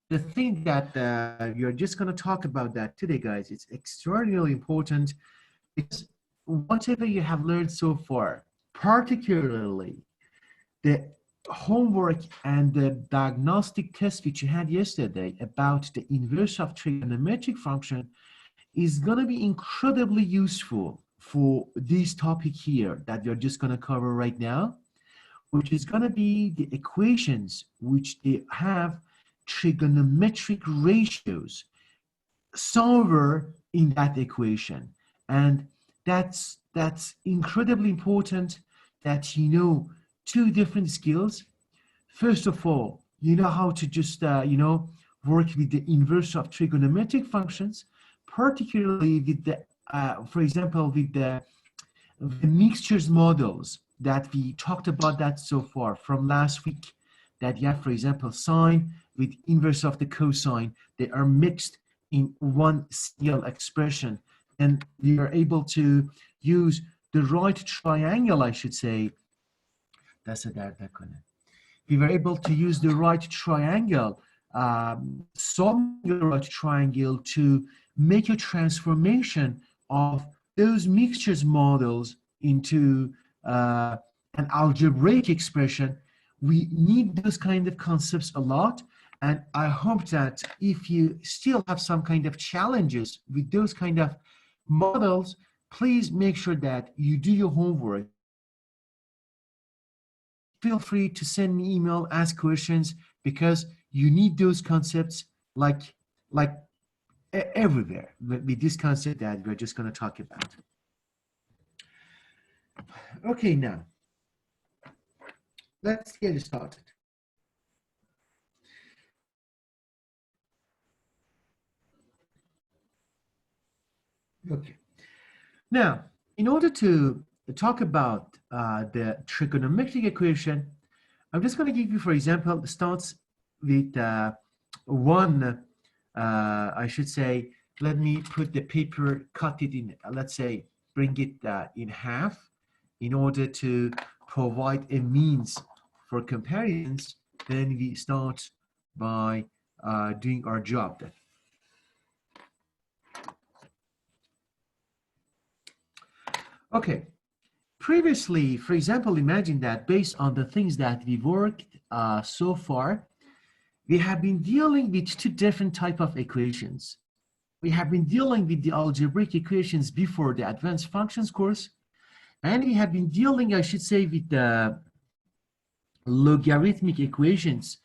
the thing that you're just going to talk about that today, guys, it's extraordinarily important because whatever you have learned so far, particularly the homework and the diagnostic test which you had yesterday about the inverse of trigonometric function is going to be incredibly useful for this topic here that we're just going to cover right now, which is going to be the equations which they have trigonometric ratios somewhere in that equation. And that's incredibly important that you know two different skills. First of all, you know how to just work with the inverse of trigonometric functions, particularly with the for example with the mixtures models that we talked about that so far from last week, that you have, for example, sine with inverse of the cosine. They are mixed in one single expression, and we are able to use the right triangle, I should say. We were able to use the right triangle, solving the right triangle to make a transformation of those mixtures models into an algebraic expression. We need those kind of concepts a lot, and I hope that if you still have some kind of challenges with those kind of models, please make sure that you do your homework. Feel free to send me email, ask questions, because you need those concepts like everywhere with this concept that we're just going to talk about. Okay, now let's get started. Okay, now in order to talk about the trigonometric equation, I'm just going to give you, for example, starts with one, I should say, let me put the paper, cut it in, let's say, bring it in half in order to provide a means for comparisons. Then we start by doing our job then. Okay. Previously, for example, imagine that based on the things that we worked so far, we have been dealing with two different types of equations. We have been dealing with the algebraic equations before the advanced functions course, and we have been dealing, I should say, with the logarithmic equations,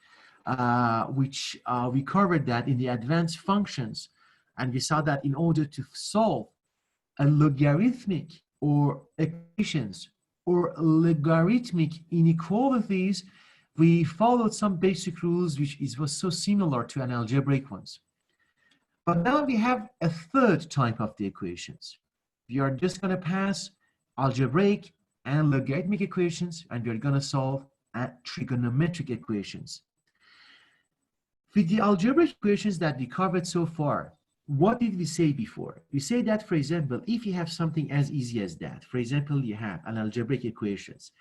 which we covered that in the advanced functions. And we saw that in order to solve a logarithmic or equations or logarithmic inequalities, we followed some basic rules which was so similar to an algebraic ones. But now we have a third type of the equations. We are just going to pass algebraic and logarithmic equations, and we're going to solve trigonometric equations. With the algebraic equations that we covered so far, what did we say before? We say that, for example, if you have something as easy as that, for example, you have an algebraic equations.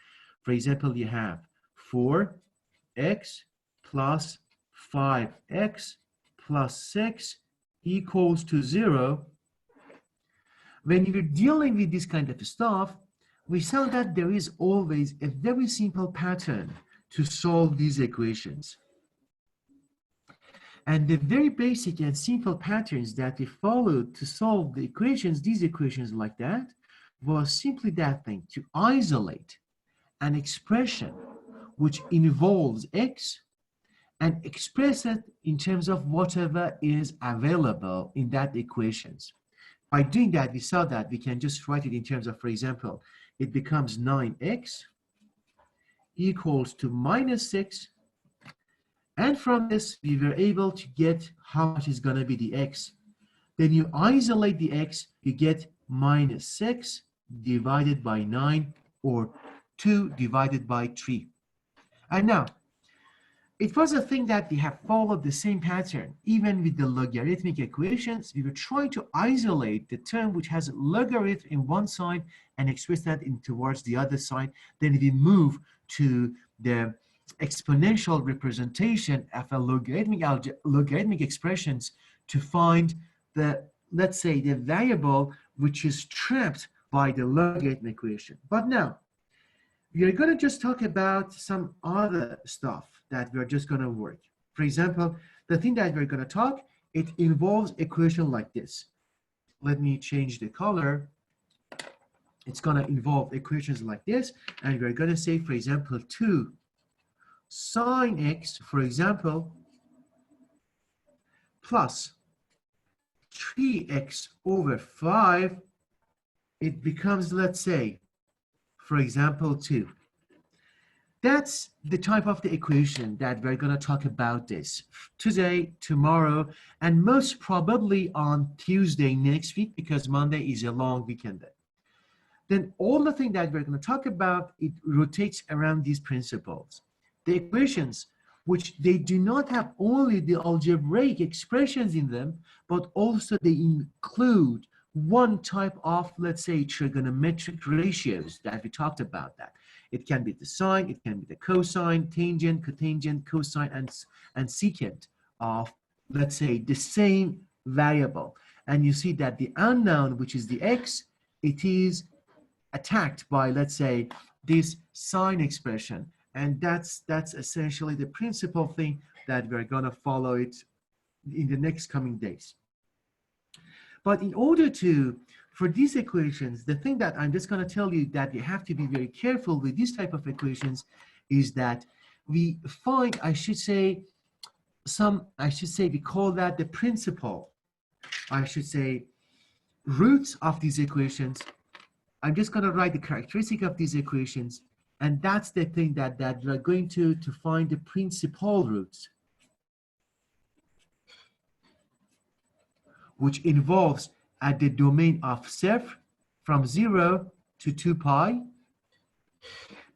For example, you have 4x plus 5x plus 6 equals to 0. When you're dealing with this kind of stuff, we saw that there is always a very simple pattern to solve these equations. And the very basic and simple patterns that we followed to solve the equations, these equations like that, was simply that thing, to isolate an expression which involves x and express it in terms of whatever is available in that equations. By doing that, we saw that we can just write it in terms of, for example, it becomes 9x equals to minus 6. And from this, we were able to get how much is going to be the x. Then you isolate the x, you get minus 6 divided by 9, or 2 divided by 3. And now, it was a thing that we have followed the same pattern. Even with the logarithmic equations, we were trying to isolate the term which has logarithm in one side and express that in towards the other side. Then we move to the exponential representation of a logarithmic expressions to find the, let's say, the variable which is trapped by the logarithm equation. But now, we are going to just talk about some other stuff that we're just going to work. For example, the thing that we're going to talk, it involves equation like this. Let me change the color. It's going to involve equations like this, and we're going to say, for example, 2 sine x, for example, plus 3x over 5, it becomes, let's say, for example, 2. That's the type of the equation that we're going to talk about this today, tomorrow, and most probably on Tuesday next week, because Monday is a long weekend day. Then all the thing that we're going to talk about, it rotates around these principles. The equations, which they do not have only the algebraic expressions in them, but also they include one type of, let's say, trigonometric ratios that we talked about that. It can be the sine, it can be the cosine, tangent, cotangent, cosine, and secant of, let's say, the same variable. And you see that the unknown, which is the x, it is attacked by, let's say, this sine expression. And that's essentially the principal thing that we're going to follow it in the next coming days. But in order to, for these equations, the thing that I'm just going to tell you that you have to be very careful with these type of equations is that we find, we call that the principal, roots of these equations. I'm just going to write the characteristic of these equations, and that's the thing that we're going to find the principal roots, which involves at the domain of Ceph from 0 to 2 pi.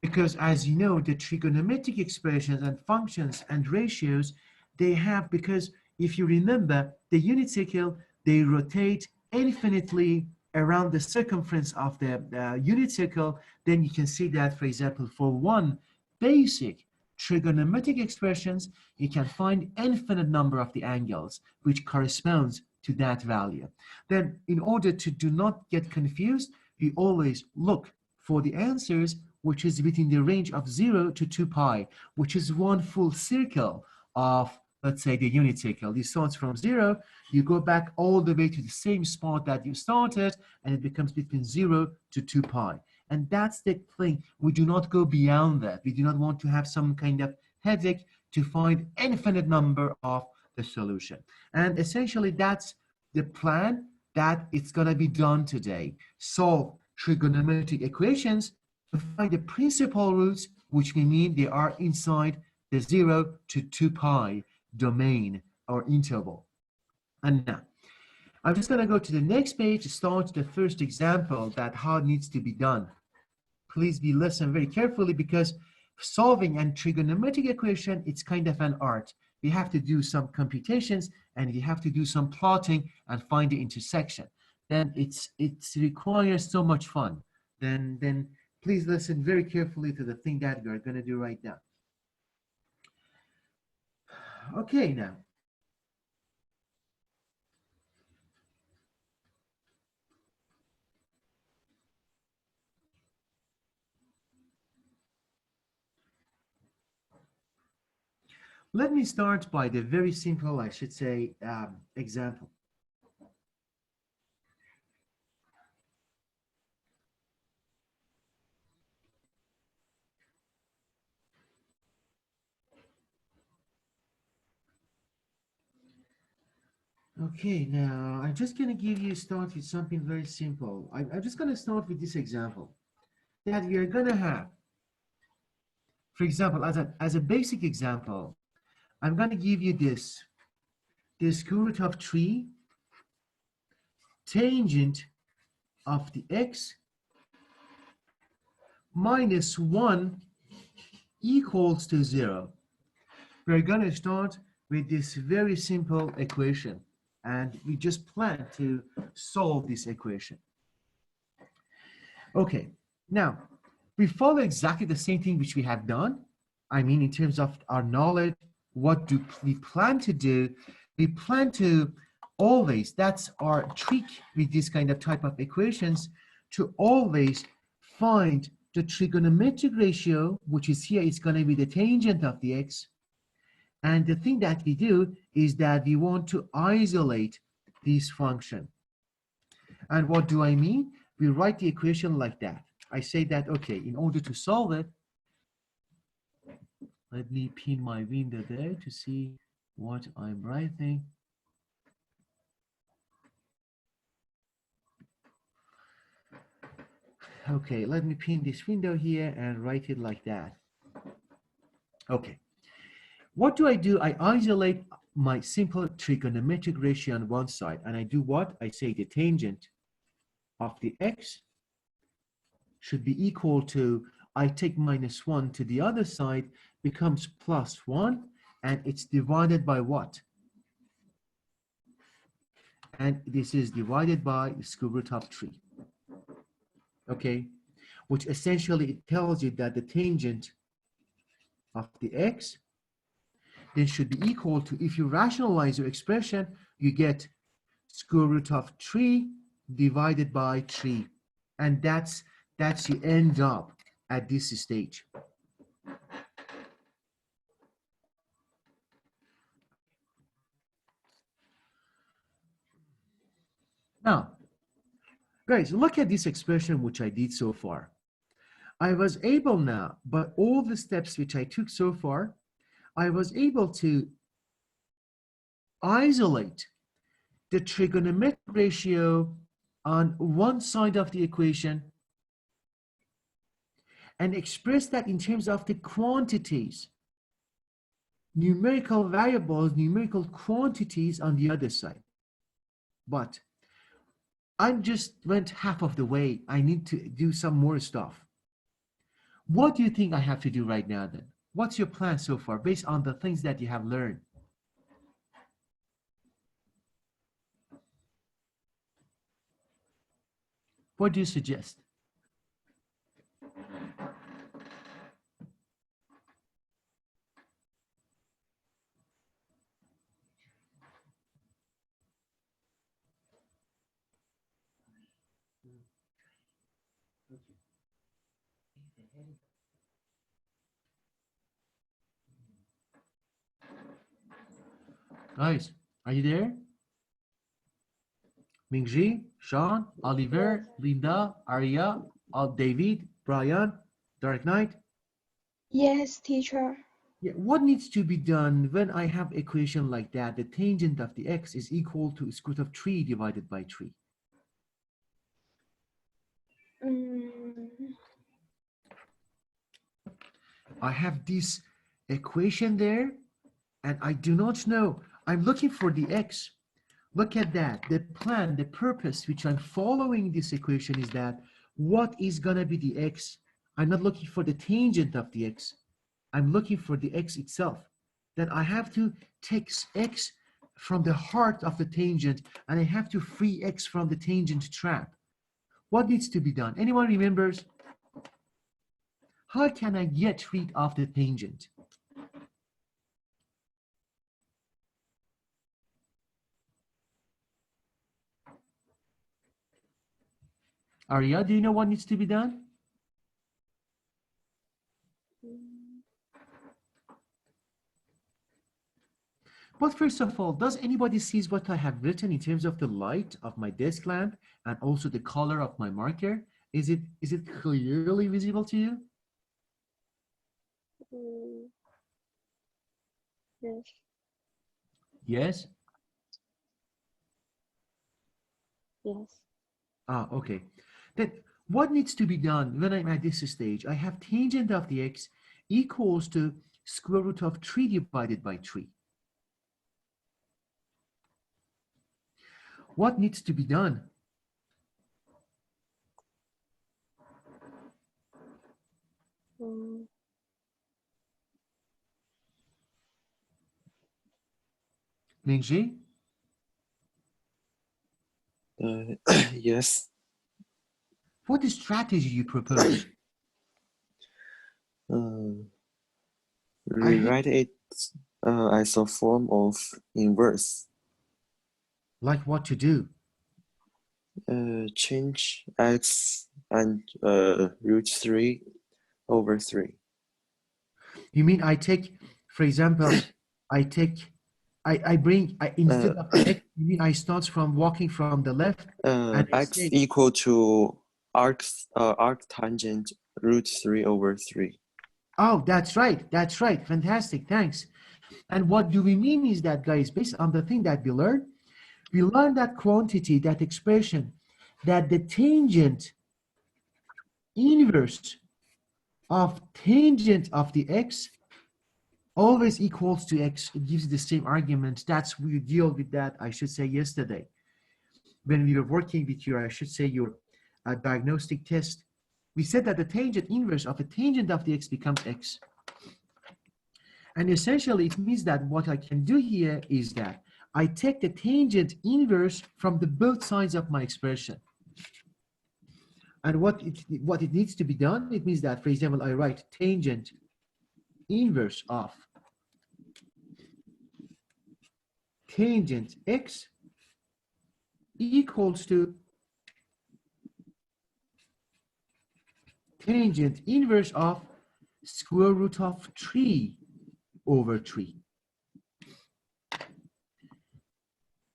Because as you know, the trigonometric expressions and functions and ratios, they have, because if you remember, the unit circle, they rotate infinitely around the circumference of the unit circle. Then you can see that, for example, for one basic trigonometric expressions, you can find infinite number of the angles, which corresponds to that value. Then in order to do not get confused, we always look for the answers which is within the range of 0 to 2 pi, which is one full circle of, let's say, the unit circle. This starts from 0, you go back all the way to the same spot that you started, and it becomes between 0 to 2 pi. And that's the thing. We do not go beyond that. We do not want to have some kind of headache to find infinite number of the solution. And essentially, that's the plan that it's going to be done today. Solve trigonometric equations to find the principal roots, which may mean they are inside the 0 to 2 pi domain or interval. And now, I'm just going to go to the next page to start the first example that how it needs to be done. Please be listen very carefully, because solving a trigonometric equation, it's kind of an art. We have to do some computations, and we have to do some plotting and find the intersection. Then it requires so much fun. Then please listen very carefully to the thing that we're going to do right now. Okay, now. Let me start by the very simple, I should say, example. Okay, now I'm just going to start with something very simple. I'm just going to start with this example that we are going to have. For example, as a basic example, I'm going to give you this. The square root of 3 tangent of the x minus 1 equals to 0. We're going to start with this very simple equation, and we just plan to solve this equation. Okay, now we follow exactly the same thing which we have done. I mean, in terms of our knowledge, what do we plan to do? We plan to always, that's our trick with this kind of type of equations, to always find the trigonometric ratio, which is here, is going to be the tangent of the x. And the thing that we do is that we want to isolate this function. And what do I mean? We write the equation like that. I say that, okay, in order to solve it, let me pin my window there to see what I'm writing. Okay, let me pin this window here and write it like that. Okay, what do? I isolate my simple trigonometric ratio on one side, and I do what? I say the tangent of the x should be equal to, I take -1 to the other side, becomes +1, and it's divided by what? And this is divided by the square root of 3. Okay, which essentially it tells you that the tangent of the x then should be equal to, if you rationalize your expression, you get square root of 3 divided by 3. And that's you end up at this stage. Now, guys, look at this expression which I did so far. I was able now, by all the steps which I took so far, I was able to isolate the trigonometric ratio on one side of the equation and express that in terms of the quantities, numerical variables, numerical quantities on the other side. But I just went half of the way. I need to do some more stuff. What do you think I have to do right now then? What's your plan so far based on the things that you have learned? What do you suggest? Guys, are you there? Mingji, Shawn, Oliver, Linda, Arya, David, Brian, Dark Knight. Yes, teacher. Yeah, what needs to be done when I have equation like that? The tangent of the x is equal to square root of 3 divided by 3. I have this equation there, and I do not know. I'm looking for the x. Look at that. The plan, the purpose which I'm following this equation is that what is going to be the x? I'm not looking for the tangent of the x. I'm looking for the x itself. Then I have to take x from the heart of the tangent, and I have to free x from the tangent trap. What needs to be done? Anyone remembers? How can I get rid of the tangent? Arya, do you know what needs to be done? But first of all, does anybody see what I have written in terms of the light of my desk lamp and also the color of my marker? Is it clearly visible to you? Yes. Yes? Yes. Ah, okay. Then what needs to be done when I'm at this stage? I have tangent of the x equals to square root of 3 divided by 3. What needs to be done? Mingji? Yes. What strategy you propose? Rewrite it as a form of inverse. Like what to do? Change x and root 3 over 3. You mean I take, for example, instead of x, you mean I start from walking from the left and I X say, equal to arctangent root 3 over 3. oh, that's right. That's right. Fantastic. Thanks. And what do we mean is that, guys, based on the thing that we learned that quantity, that expression, that the tangent inverse of tangent of the x always equals to x. It gives the same argument. That's we deal with that, I should say, yesterday when we were working with your, I should say, your diagnostic test. We said that the tangent inverse of a tangent of the x becomes x. And essentially, it means that what I can do here is that I take the tangent inverse from the both sides of my expression. And what it needs to be done, it means that, for example, I write tangent inverse of tangent x equals to tangent inverse of square root of 3 over 3.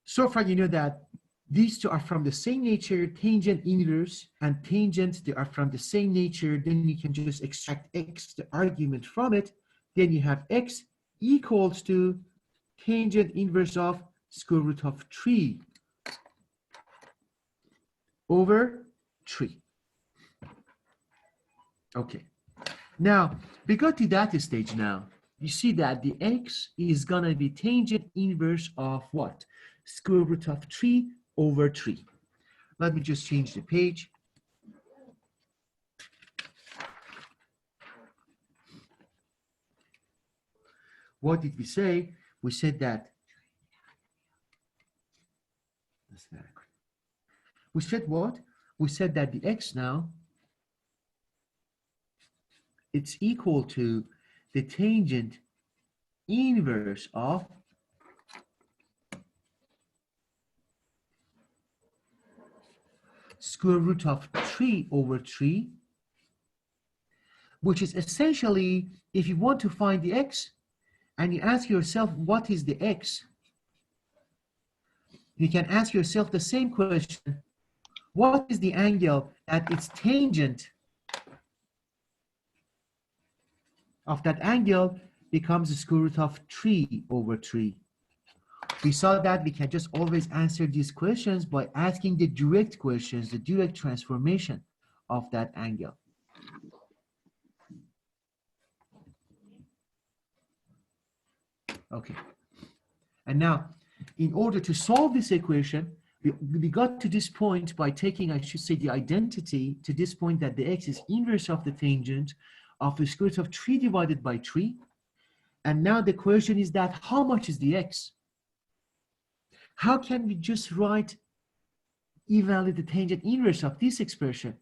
So far, you know that these two are from the same nature, tangent inverse and tangent, they are from the same nature. Then you can just extract x, the argument from it. Then you have x equals to tangent inverse of square root of 3 over 3. Okay. Now, we got to that stage now. You see that the x is going to be tangent inverse of what? Square root of 3 over 3. Let me just change the page. What did we say? We said that. We said what? We said that the x now, it's equal to the tangent inverse of square root of 3 over 3, which is essentially, if you want to find the x and you ask yourself, what is the x? You can ask yourself the same question. What is the angle that its tangent of that angle becomes the square root of 3 over 3? We saw that we can just always answer these questions by asking the direct questions, the direct transformation of that angle. Okay. And now, in order to solve this equation, we got to this point by taking, I should say, the identity to this point that the x is inverse of the tangent of the square root of 3 divided by 3. And now the question is that how much is the x? How can we just write evaluate the tangent inverse of this expression?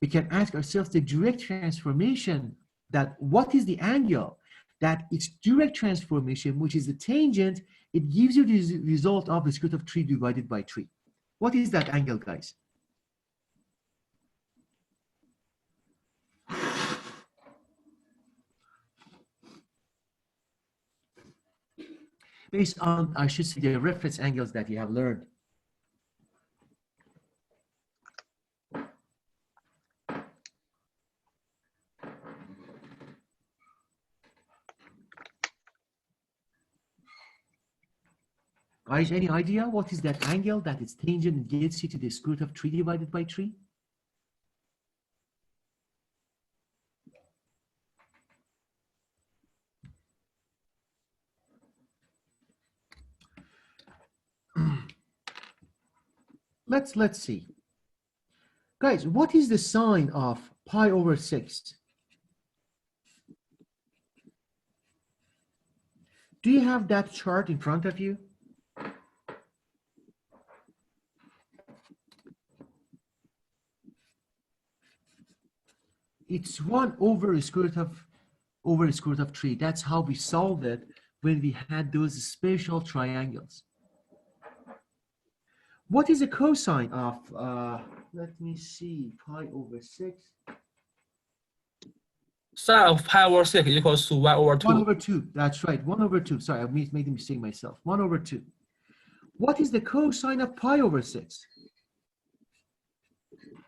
We can ask ourselves the direct transformation, that what is the angle that its direct transformation, which is the tangent, it gives you the result of the square root of 3 divided by 3. What is that angle, guys? Based on, I should say, the reference angles that you have learned. Guys, any idea what is that angle that its tangent gets you to the square root of 3 divided by 3? Let's see. Guys, what is the sine of pi over 6? Do you have that chart in front of you? It's 1 over the square root of over the square root of 3. That's how we solved it when we had those special triangles. What is the cosine of, let me see, pi over 6? Sine of pi over 6 equals to 1 over 2. 1 over 2, that's right, 1 over 2. Sorry, I made a mistake myself. 1 over 2. What is the cosine of pi over 6?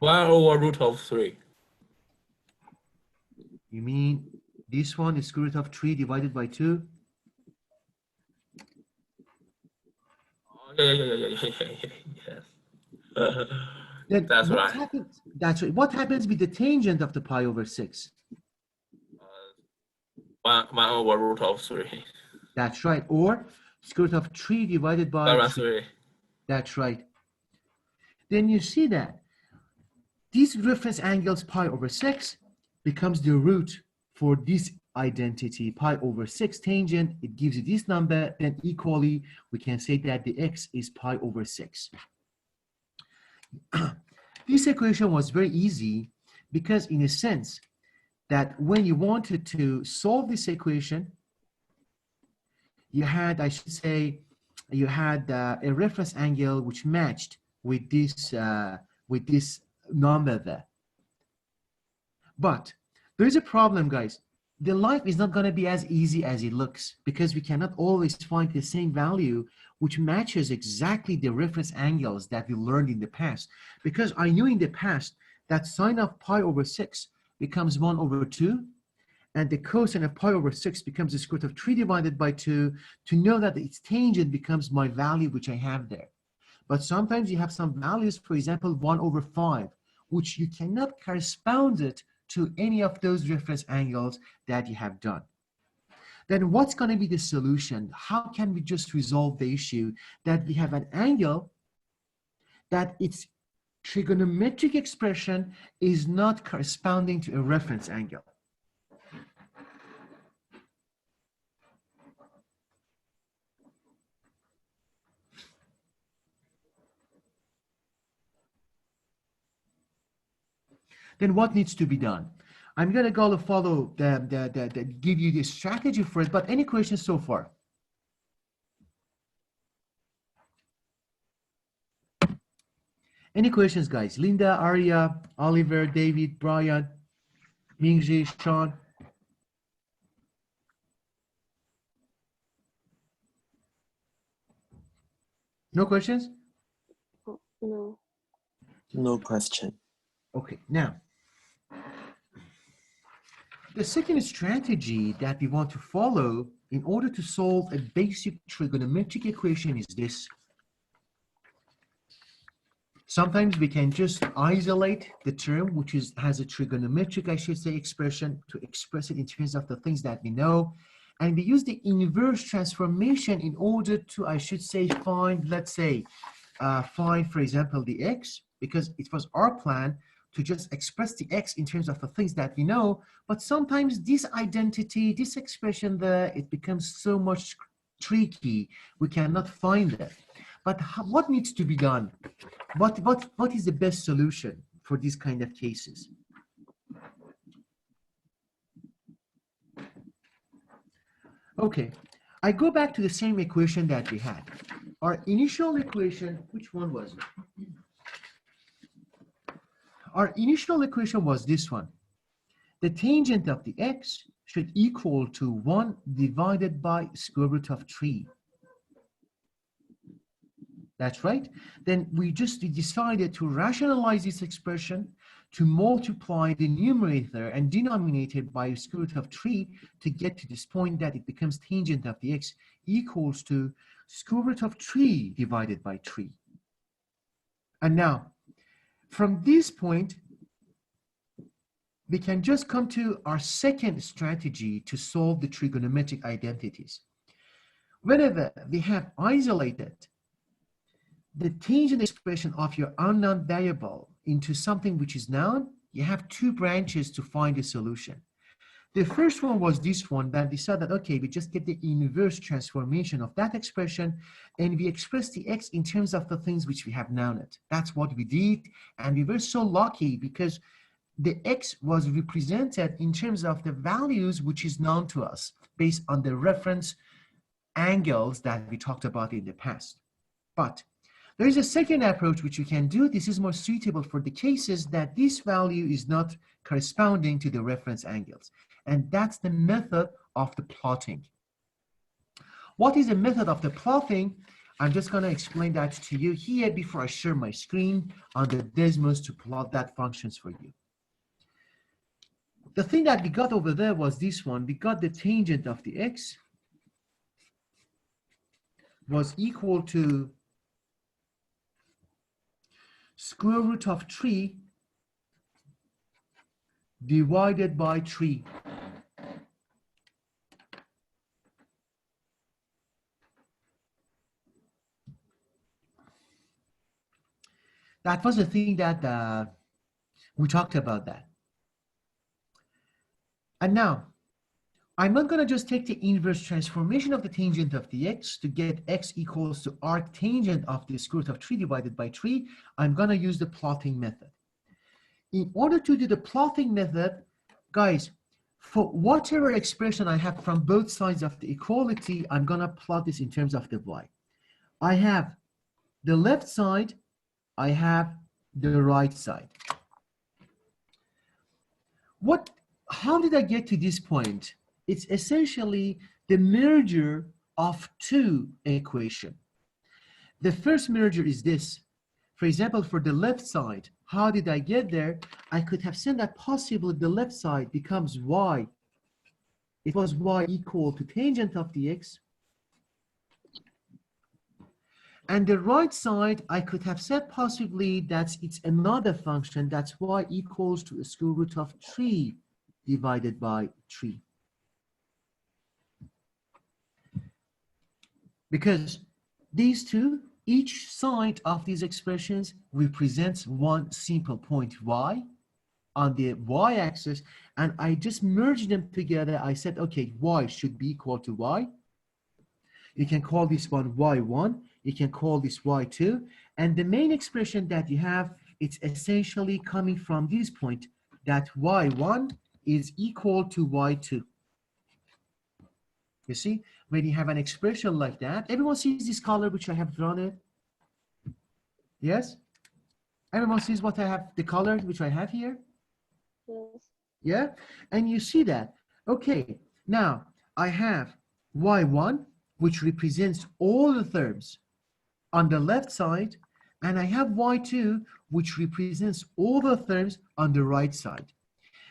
1 over root of 3. You mean this one is square root of 3 divided by 2? Yes. Then That's what right. happens? That's right. What happens with the tangent of the pi over 6? 1 over root of 3. That's right. Or square root of 3 divided by 1 over 3. 3. That's right. Then you see that these reference angles pi over 6 becomes the root for this identity, pi over 6 tangent. It gives you this number. Then equally, we can say that the x is pi over 6. This equation was very easy because in a sense that when you wanted to solve this equation, you had, I should say, you had a reference angle which matched with this number there. But there is a problem, guys. The life is not going to be as easy as it looks because we cannot always find the same value which matches exactly the reference angles that we learned in the past. Because I knew in the past that sine of pi over 6 becomes 1 over 2, and the cosine of pi over 6 becomes the square root of 3 divided by 2, to know that its tangent becomes my value which I have there. But sometimes you have some values, for example, 1 over 5, which you cannot correspond it to any of those reference angles that you have done. Then what's going to be the solution? How can we just resolve the issue that we have an angle that its trigonometric expression is not corresponding to a reference angle? Then what needs to be done? I'm going to go follow give you the strategy for it, but any questions so far? Any questions, guys? Linda, Arya, Oliver, David, Brian, Mingji, Sean? No questions? No. No question. Okay, now, the second strategy that we want to follow in order to solve a basic trigonometric equation is this. Sometimes we can just isolate the term, which has a trigonometric, I should say, expression to express it in terms of the things that we know. And we use the inverse transformation in order to, I should say, find, let's say, find, for example, the x, because it was our plan to just express the x in terms of the things that we know. But sometimes this identity, this expression there, it becomes so much tricky, we cannot find it. But what needs to be done? What is the best solution for these kind of cases? Okay, I go back to the same equation that we had. Our initial equation, which one was it? Our initial equation was this one. The tangent of the x should equal to 1 divided by square root of 3. That's right. Then we decided to rationalize this expression, to multiply the numerator and denominator by square root of 3 to get to this point that it becomes tangent of the x equals to square root of 3 divided by 3. And now, from this point, we can just come to our second strategy to solve the trigonometric identities. Whenever we have isolated the tangent expression of your unknown variable into something which is known, you have two branches to find a solution. The first one was this one, that we said that, okay, we just get the inverse transformation of that expression and we express the x in terms of the things which we have known it. That's what we did. And we were so lucky because the x was represented in terms of the values which is known to us based on the reference angles that we talked about in the past. But there is a second approach which you can do. This is more suitable for the cases that this value is not corresponding to the reference angles. And that's the method of the plotting. What is the method of the plotting? I'm just going to explain that to you here before I share my screen on the Desmos to plot that functions for you. The thing that we got over there was this one. We got the tangent of the x was equal to square root of 3 divided by 3. That was the thing that we talked about that. And now, I'm not going to just take the inverse transformation of the tangent of the x to get x equals to arctangent of the square root of 3 divided by 3. I'm going to use the plotting method. In order to do the plotting method, guys, for whatever expression I have from both sides of the equality, I'm going to plot this in terms of the y. I have the left side, I have the right side. How did I get to this point? It's essentially the merger of two equations. The first merger is this. For example, for the left side, how did I get there? I could have said that possibly the left side becomes y. It was y equal to tangent of the x. And the right side, I could have said possibly that it's another function, that's y equals to the square root of 3 divided by 3. Because these two, each side of these expressions represents one simple point y on the y-axis, and I just merged them together. I said, okay, y should be equal to y. You can call this one y1, you can call this y2, and the main expression that you have, it's essentially coming from this point, that y1 is equal to y2. You see, when you have an expression like that, everyone sees this color which I have drawn it? Yes? Everyone sees what I have, the color which I have here? Yes. Yeah? And you see that. Okay, now I have y1, which represents all the terms on the left side, and I have y2, which represents all the terms on the right side.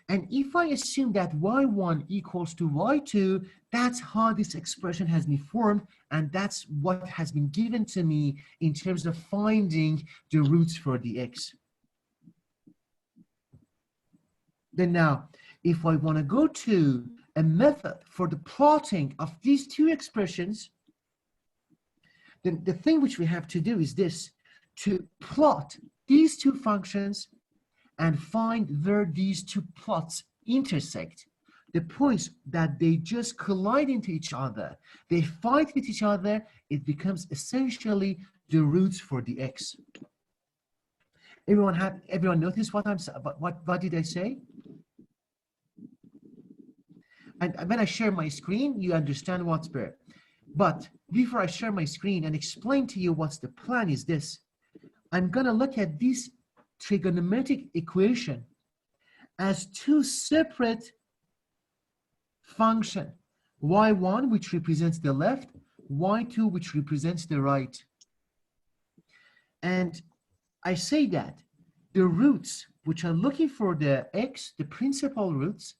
And if I assume that y1 equals to y2, that's how this expression has been formed, and that's what has been given to me in terms of finding the roots for the x. Then now, if I want to go to a method for the plotting of these two expressions, then the thing which we have to do is this, to plot these two functions and find where these two plots intersect, the points that they just collide into each other, they fight with each other, it becomes essentially the roots for the x. Everyone notice what what did I say? And when I share my screen, you understand what's there. But before I share my screen and explain to you what's the plan is this, I'm gonna look at this trigonometric equation as two separate functions, y1 which represents the left, y2 which represents the right. And I say that the roots which are looking for the x, the principal roots,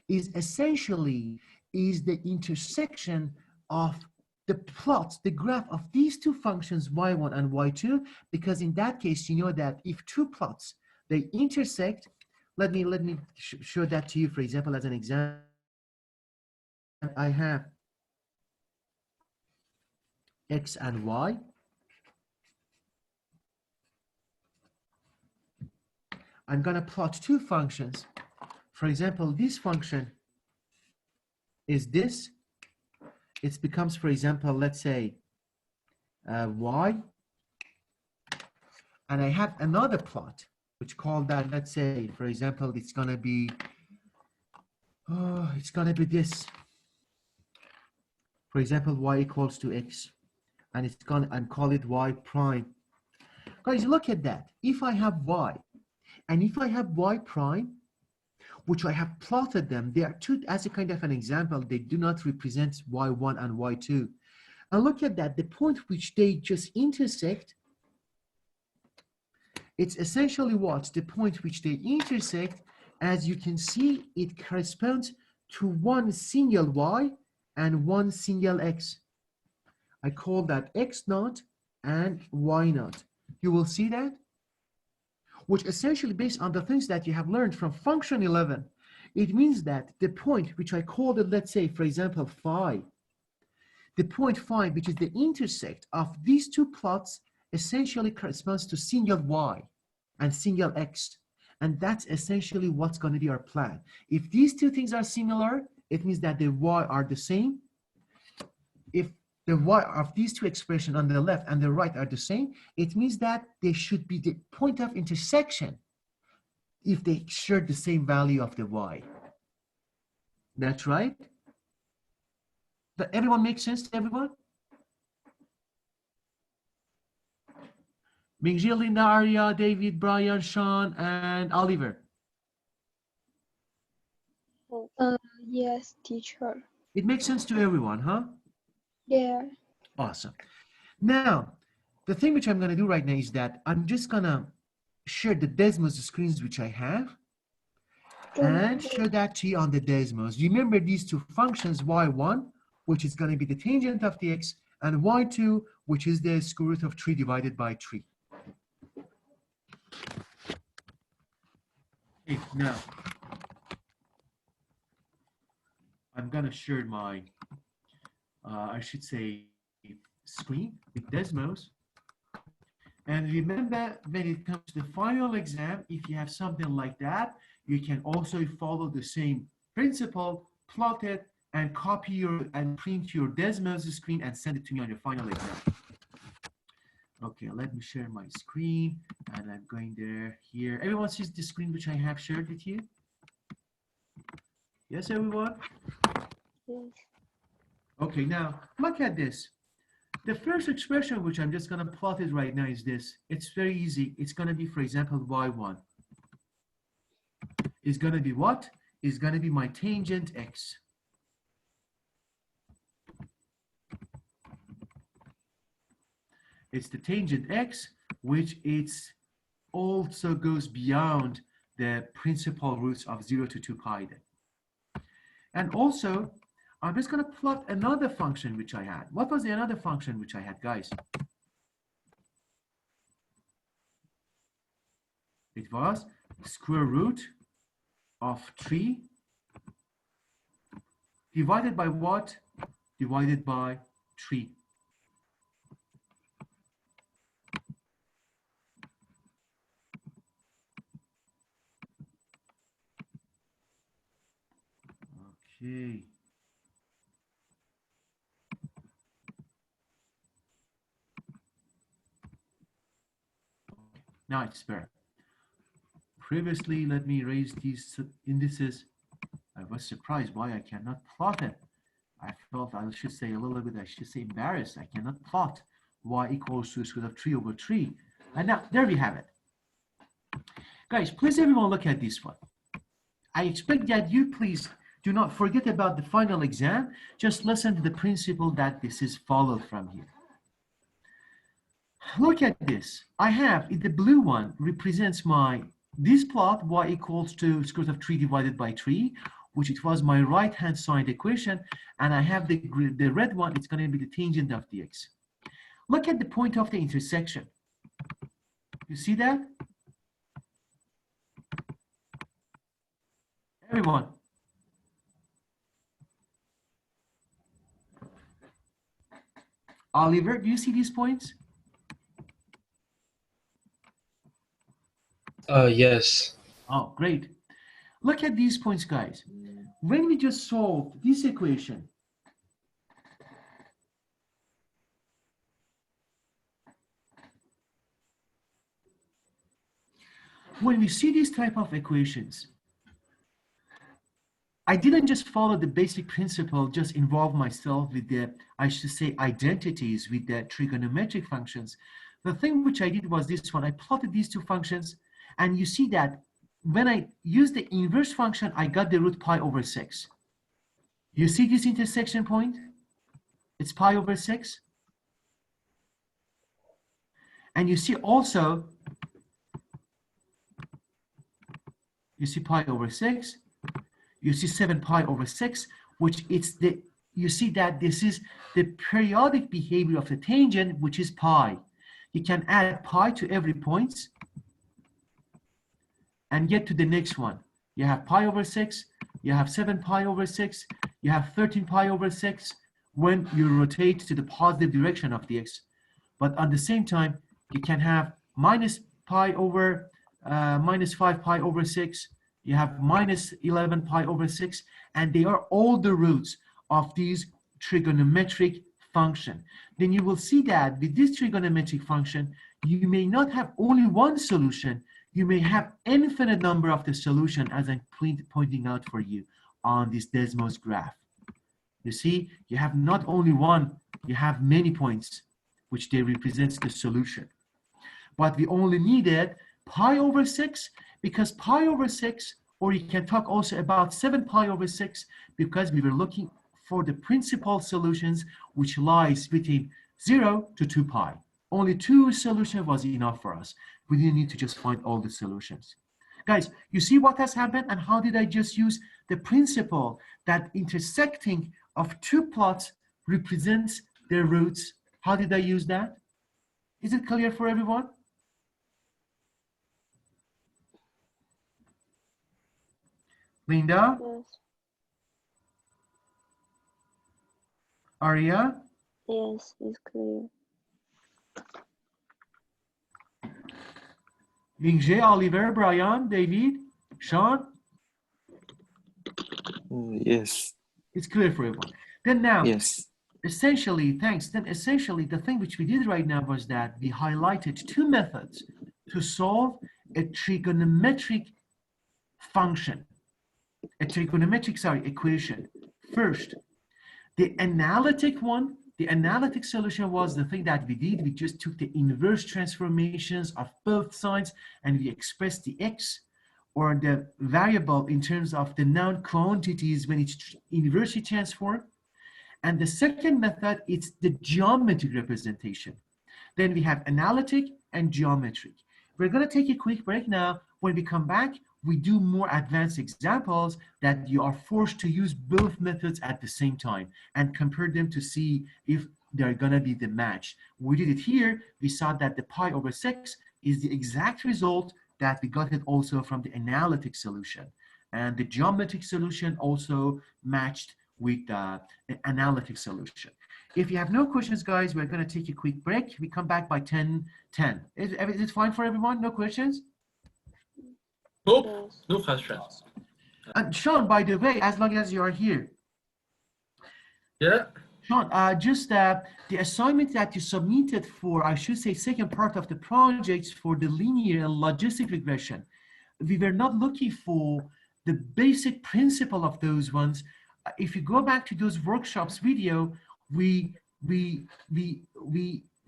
is essentially the intersection of the plots, the graph of these two functions, y1 and y2, because in that case, you know that if two plots, they intersect, let me show that to you, for example, as an example. I have x and y. I'm going to plot two functions. For example, this function is this. It becomes, for example, let's say y. And I have another plot, which call that, let's say, for example, it's gonna be, this. For example, y equals to x, and it's gonna, and call it y prime. Guys, look at that. If I have y, and if I have y prime, which I have plotted them, they are two, as a kind of an example, they do not represent y1 and y2. And look at that, the point which they just intersect, it's essentially what? The point which they intersect, as you can see, it corresponds to one single y and one single x. I call that x naught and y naught. You will see that, which essentially based on the things that you have learned from function 11, it means that the point which I called it, let's say, for example, phi, the point phi, which is the intersect of these two plots, essentially corresponds to single y and single x. And that's essentially what's going to be our plan. If these two things are similar, it means that the y are the same. If the y of these two expressions on the left and the right are the same, it means that they should be the point of intersection if they share the same value of the y. That's right. Does everyone make sense to everyone? Mingjil, Linda, Arya, David, Brian, Sean, and Oliver. Yes, teacher. It makes sense to everyone, huh? Yeah. Awesome. Now, the thing which I'm going to do right now is that I'm just going to share the Desmos screens which I have and show that to you on the Desmos. Remember these two functions, y1, which is going to be the tangent of the x, and y2, which is the square root of 3 divided by 3. Okay, now, I'm going to share my, I should say, screen with Desmos. And remember, when it comes to the final exam, if you have something like that, you can also follow the same principle, plot it, and copy your and print your Desmos screen and send it to me on your final exam. Okay, let me share my screen, and I'm going there, here. Everyone sees the screen which I have shared with you? Yes, everyone? Yes. Okay, now, look at this. The first expression, which I'm just going to plot it right now, is this. It's very easy. It's going to be, for example, y1. Is going to be what? Is going to be my tangent x. It's the tangent x, which it's also goes beyond the principal roots of 0 to 2 pi. And also, I'm just going to plot another function which I had. What was the another function which I had, guys? It was square root of 3 divided by what? Divided by 3. Okay. Now it's better. Previously, let me raise these indices. I was surprised why I cannot plot it. I felt I should say a little bit, I should say embarrassed. I cannot plot y equals to the square root of 3 over 3. And now, there we have it. Guys, please everyone look at this one. I expect that you please do not forget about the final exam. Just listen to the principle that this is followed from here. Look at this. I have, the blue one represents this plot, y equals to square root of 3 divided by 3, which it was my right-hand side equation. And I have the red one, it's going to be the tangent of the x. Look at the point of the intersection. You see that? Everyone. Oliver, do you see these points? Yes. Oh, great. Look at these points, guys. When we just solved this equation, when we see these type of equations, I didn't just follow the basic principle, just involve myself with the, I should say, identities with the trigonometric functions. The thing which I did was this one. I plotted these two functions, and you see that when I use the inverse function, I got the root pi over 6. You see this intersection point? It's pi over 6. And you see also, you see pi over 6. You see 7 pi over 6, which it's the, you see that this is the periodic behavior of the tangent, which is pi. You can add pi to every point and get to the next one. You have pi over 6, you have 7 pi over 6, you have 13 pi over 6 when you rotate to the positive direction of the x. But at the same time, you can have minus pi over, minus 5 pi over 6, you have minus 11 pi over 6, and they are all the roots of these trigonometric function. Then you will see that with this trigonometric function, you may not have only one solution, you may have infinite number of the solution, as I'm pointing out for you on this Desmos graph. You see, you have not only one, you have many points, which they represents the solution. But we only needed pi over 6, because pi over 6, or you can talk also about 7 pi over 6, because we were looking for the principal solutions which lies between 0 to 2 pi. Only 2 solutions was enough for us. We didn't need to just find all the solutions. Guys, you see what has happened, and how did I just use the principle that intersecting of 2 plots represents their roots? How did I use that? Is it clear for everyone? Linda? Yes. Aria? Yes, it's clear. Yingje, Oliver, Brian, David, Shawn? Yes. It's clear for everyone. Then now, Yes. essentially, thanks. Then essentially, the thing which we did right now was that we highlighted 2 methods to solve a trigonometric function, a trigonometric, equation. First, the analytic one, the analytic solution was the thing that we did. We just took the inverse transformations of both sides and we expressed the x or the variable in terms of the known quantities when it's inversely transformed. And the second method, it's the geometric representation. Then we have analytic and geometric. We're going to take a quick break now. When we come back, we do more advanced examples that you are forced to use both methods at the same time and compare them to see if they're going to be the match. We did it here. We saw that the pi over 6 is the exact result that we got it also from the analytic solution. And the geometric solution also matched with the analytic solution. If you have no questions, guys, we're going to take a quick break. We come back by 10:10. Is it fine for everyone? No questions? Nope, Yes. no questions. And Shawn, by the way, as long as you are here, Yeah. Shawn, just the assignment that you submitted for, I should say, second part of the project for the linear and logistic regression, we were not looking for the basic principle of those ones. If you go back to those workshops video, we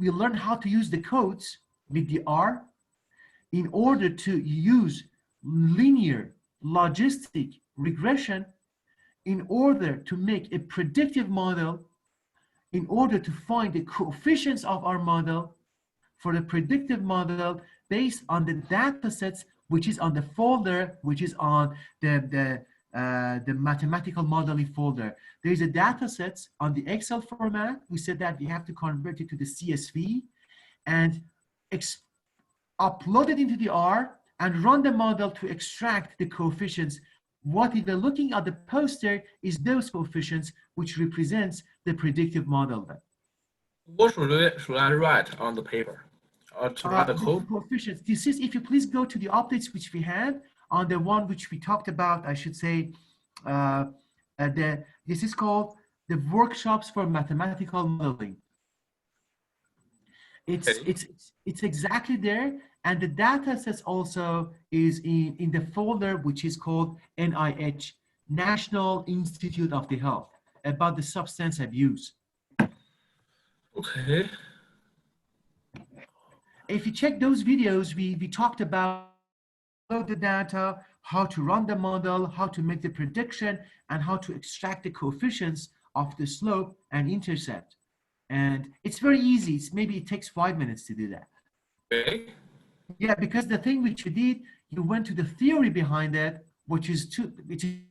learned how to use the codes with the R in order to use linear logistic regression in order to make a predictive model, in order to find the coefficients of our model for the predictive model based on the data sets which is on the folder, which is on the mathematical modeling folder. There is a data sets on the Excel format. We said that we have to convert it to the CSV and upload it into the R and run the model to extract the coefficients. What we were looking at the poster is those coefficients which represents the predictive model. Then. What should I write on the paper? Or to write the code? Coefficients. This is, if you please go to the updates which we had on the one which we talked about, I should say, this is called the workshops for mathematical modeling. It's exactly there. And the data sets also is in the folder which is called NIH, National Institute of the Health, about the substance abuse. Okay. If you check those videos, we talked about the data, how to run the model, how to make the prediction, and how to extract the coefficients of the slope and intercept. And it's very easy. Maybe it takes 5 minutes to do that. Okay. Yeah, because the thing which you did, you went to the theory behind it, which is too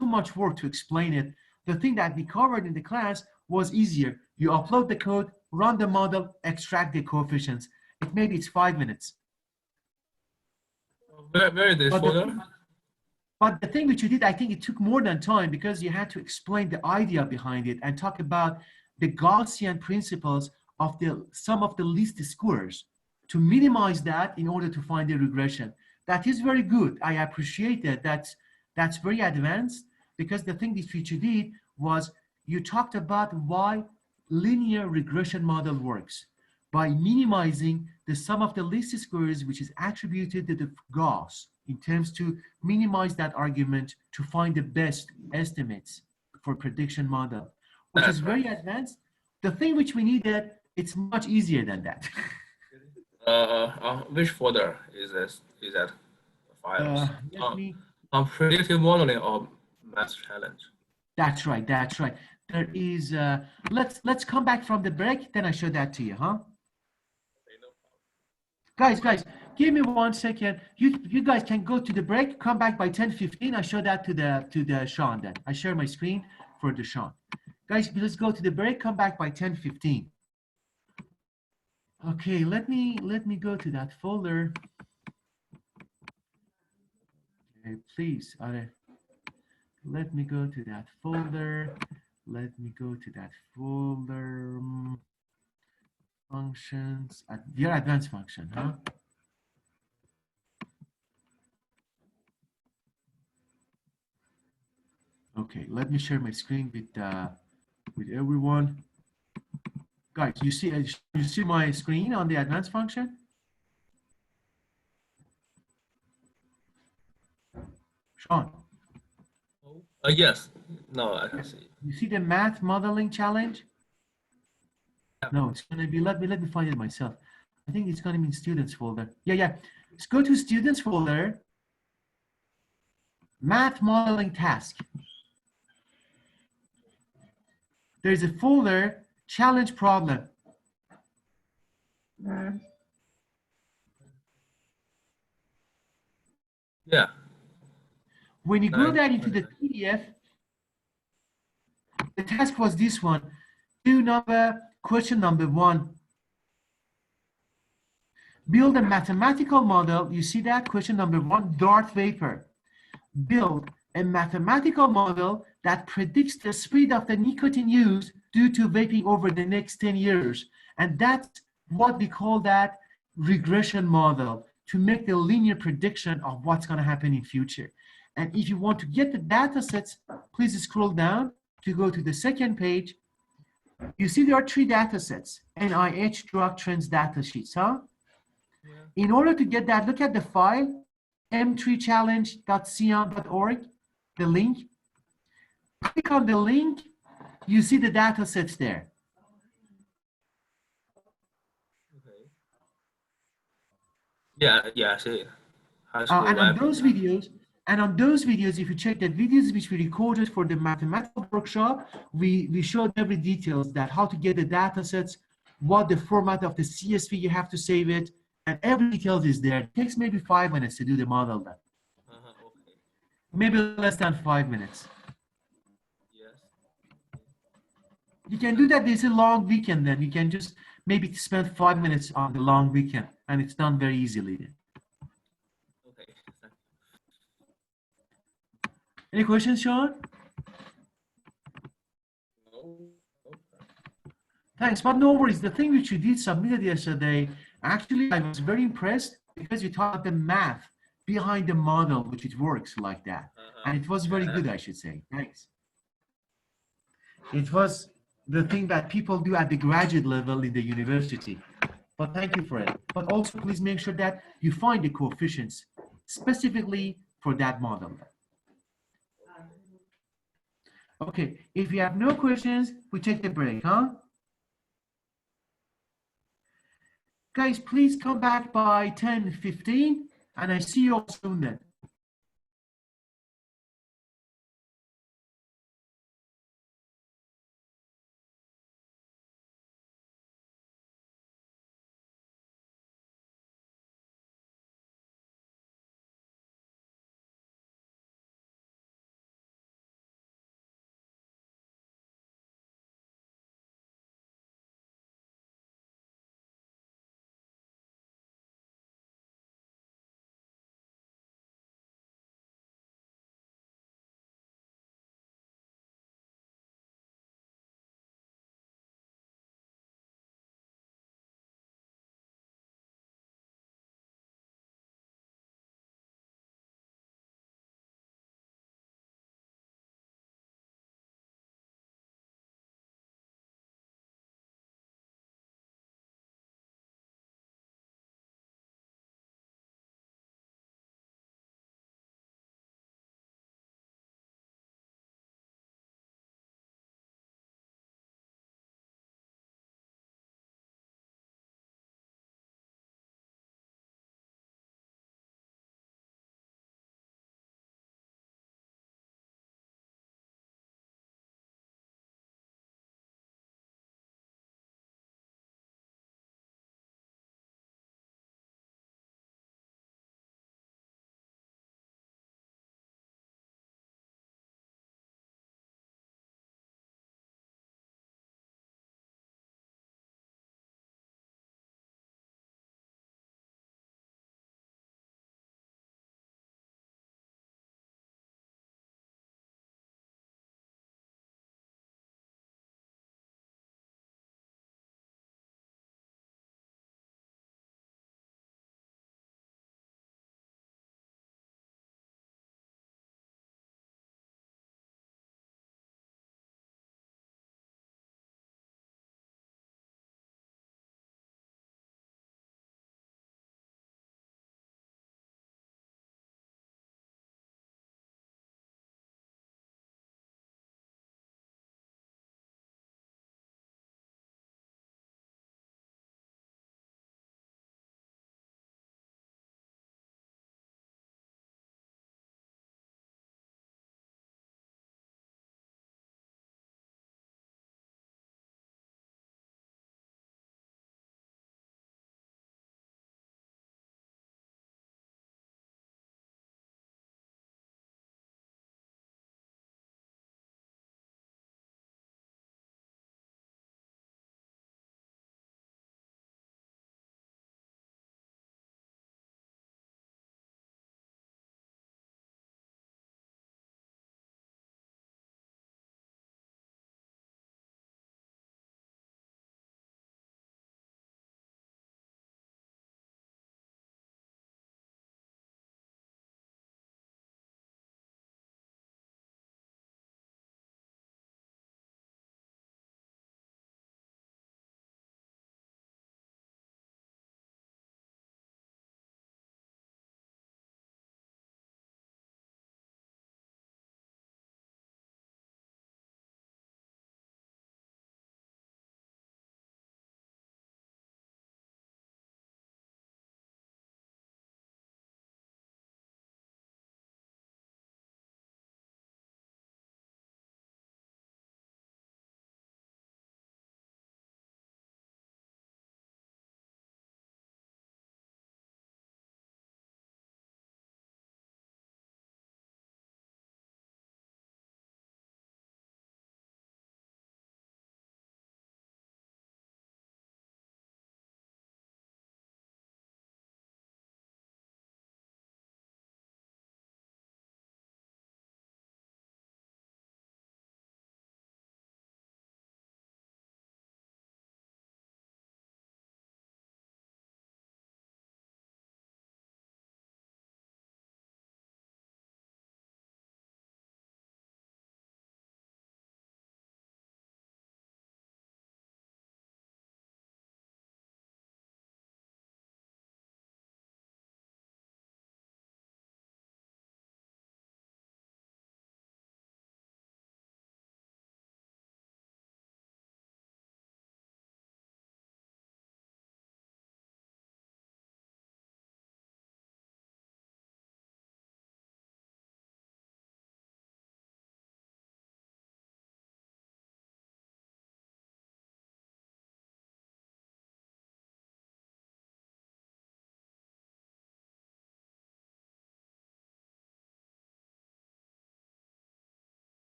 much work to explain it. The thing that we covered in the class was easier. You upload the code, run the model, extract the coefficients. Maybe it's 5 minutes. Where is this folder? But the thing which you did, I think it took more than time because you had to explain the idea behind it and talk about the Gaussian principles of the sum of the least squares to minimize that in order to find the regression. That is very good. I appreciate that. That's very advanced because the thing which you did was you talked about why linear regression model works by minimizing the sum of the least squares, which is attributed to the Gauss, in terms to minimize that argument to find the best estimates for prediction model, which is very advanced. The thing which we needed, it's much easier than that. Which folder is this? Is that files? Let me. Predictive modeling or math challenge? That's right. That's right. There is. Let's come back from the break. Then I show that to you, huh? Guys, give me 1 second. You guys can go to the break. Come back by 10:15. I show that to the Shawn. Then I share my screen for the Shawn. Guys, let's go to the break. Come back by 10:15. Okay, let me go to that folder. Okay, please, let me go to that folder. Let me go to that folder. Functions, your advanced function, huh? Okay, let me share my screen with everyone. Guys, you see my screen on the advanced function? Shawn. Yes. No, I can see. You see the math modeling challenge? No, it's gonna be, let me find it myself. I think it's gonna be in students folder. Yeah. Let's go to students folder. Math modeling task. There's a folder, challenge problem. Yeah. When you go there into the PDF, the task was this one. Question number 1. Build a mathematical model. You see that? Question number 1, Dart vapor. Build a mathematical model that predicts the speed of the nicotine use due to vaping over the next 10 years. And that's what we call that regression model, to make the linear prediction of what's going to happen in future. And if you want to get the data sets, please scroll down to go to the second page. You see there are 3 data sets, NIH drug trends data sheets, huh? Yeah. In order to get that, look at the file, m3challenge.cion.org, the link. Click on the link, you see the data sets there. Okay. Yeah, I see. And on those videos, if you check the videos which we recorded for the mathematical workshop, we showed every details that how to get the data sets, what the format of the CSV you have to save it, and every details is there. It takes maybe 5 minutes to do the model then. Okay. Maybe less than 5 minutes. Yes. You can do that. There's a long weekend then. You can just maybe spend 5 minutes on the long weekend, and it's done very easily then. Okay. Any questions, Shawn? No. Thanks, but no worries. The thing which you did submitted yesterday, actually, I was very impressed because you taught the math behind the model, which it works like that. And it was very good, I should say. Thanks. It was the thing that people do at the graduate level in the university. but thank you for it. But also please make sure that you find the coefficients specifically for that model. Okay, if you have no questions, we take the break, huh? Guys, please come back by 10:15, and I see you all soon then.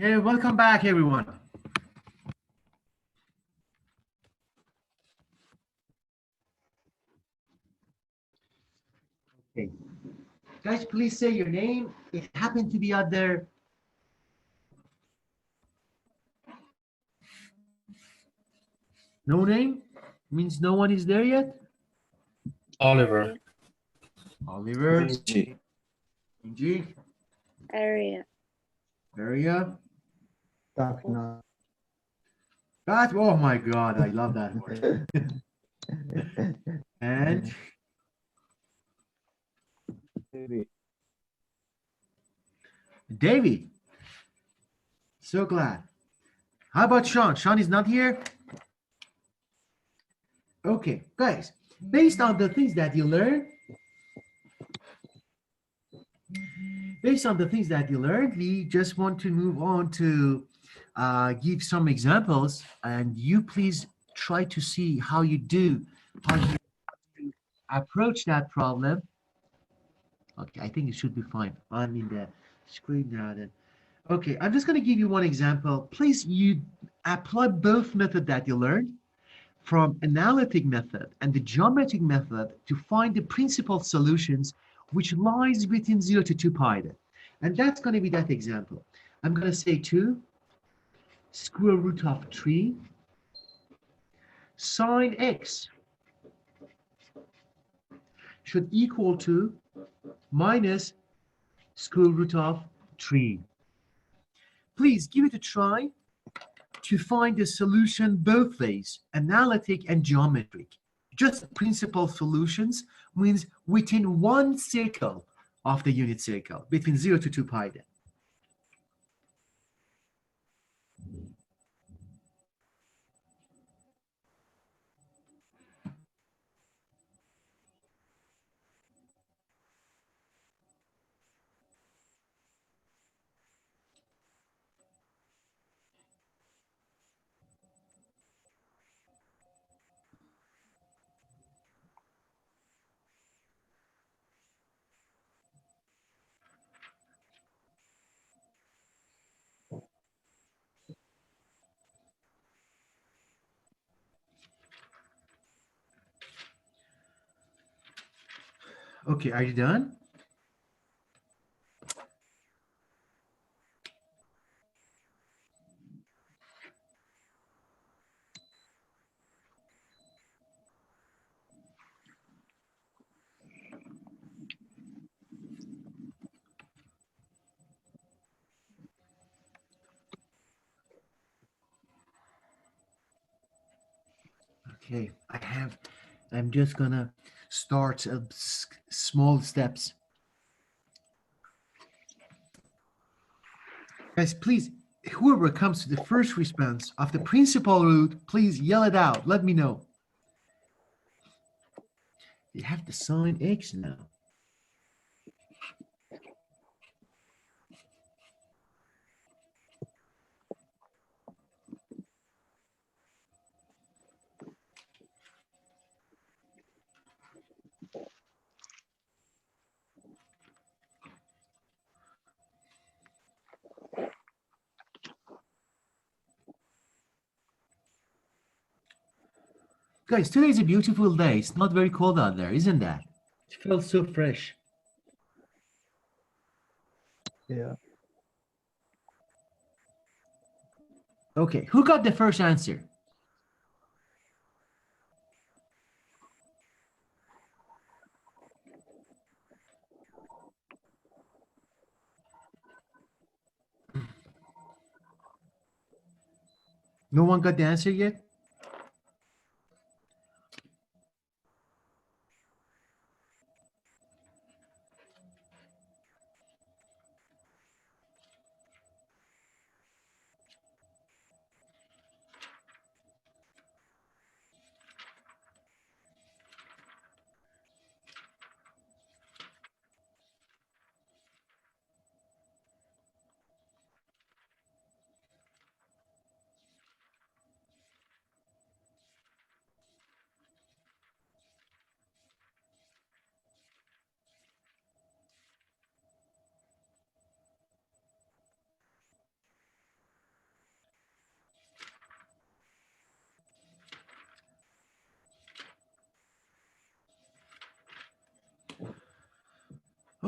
Okay, welcome back, everyone. Okay, guys, please say your name. It happened to be out there. No name means no one is there yet. Oliver. Oliver, G. G, Area. Maria. Darkness. That, oh my God, I love that word. And Davey. So glad. How about Sean? Sean is not here. Okay, guys, based on the things that you learned, we just want to move on to give some examples, and you please try to see how you approach that problem. Okay, I think it should be fine. I'm in the screen now then. Okay, I'm just going to give you one example. Please, you apply both method that you learned from analytic method and the geometric method to find the principal solutions which lies between 0 to 2 pi. And that's going to be that example. I'm going to say 2 square root of 3 sine x should equal to minus square root of 3. Please give it a try to find the solution both ways, analytic and geometric. Just principal solutions means within one circle of the unit circle, between 0 to 2 pi. Okay, are you done? Okay, I'm just gonna start small steps. Guys, please, whoever comes to the first response of the principal root, please yell it out. Let me know. You have to sine x now. Guys, today is a beautiful day. It's not very cold out there, isn't that? It feels so fresh. Yeah. Okay, who got the first answer? No one got the answer yet?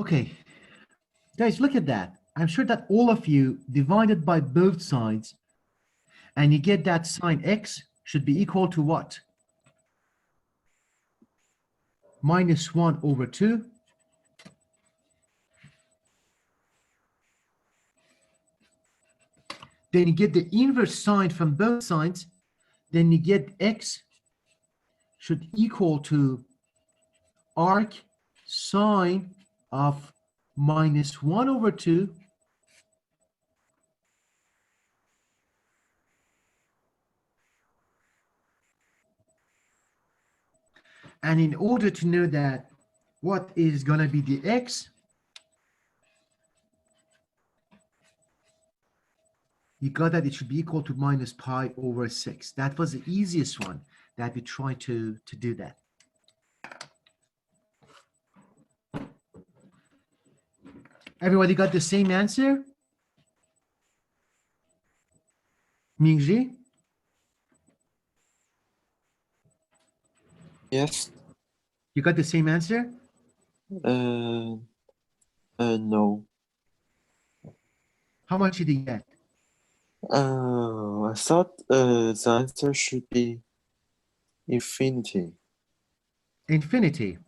Okay, guys, look at that. I'm sure that all of you divided by both sides, and you get that sine x should be equal to what? Minus 1 over 2. Then you get the inverse sine from both sides. Then you get x should equal to arc sine of minus 1 over 2 and in order to know that what is going to be the x, you got that it should be equal to minus pi over 6. That was the easiest one that we tried to do that. Everybody got the same answer? Mingji? Yes. You got the same answer? No. How much did you get? I thought the answer should be infinity. Infinity.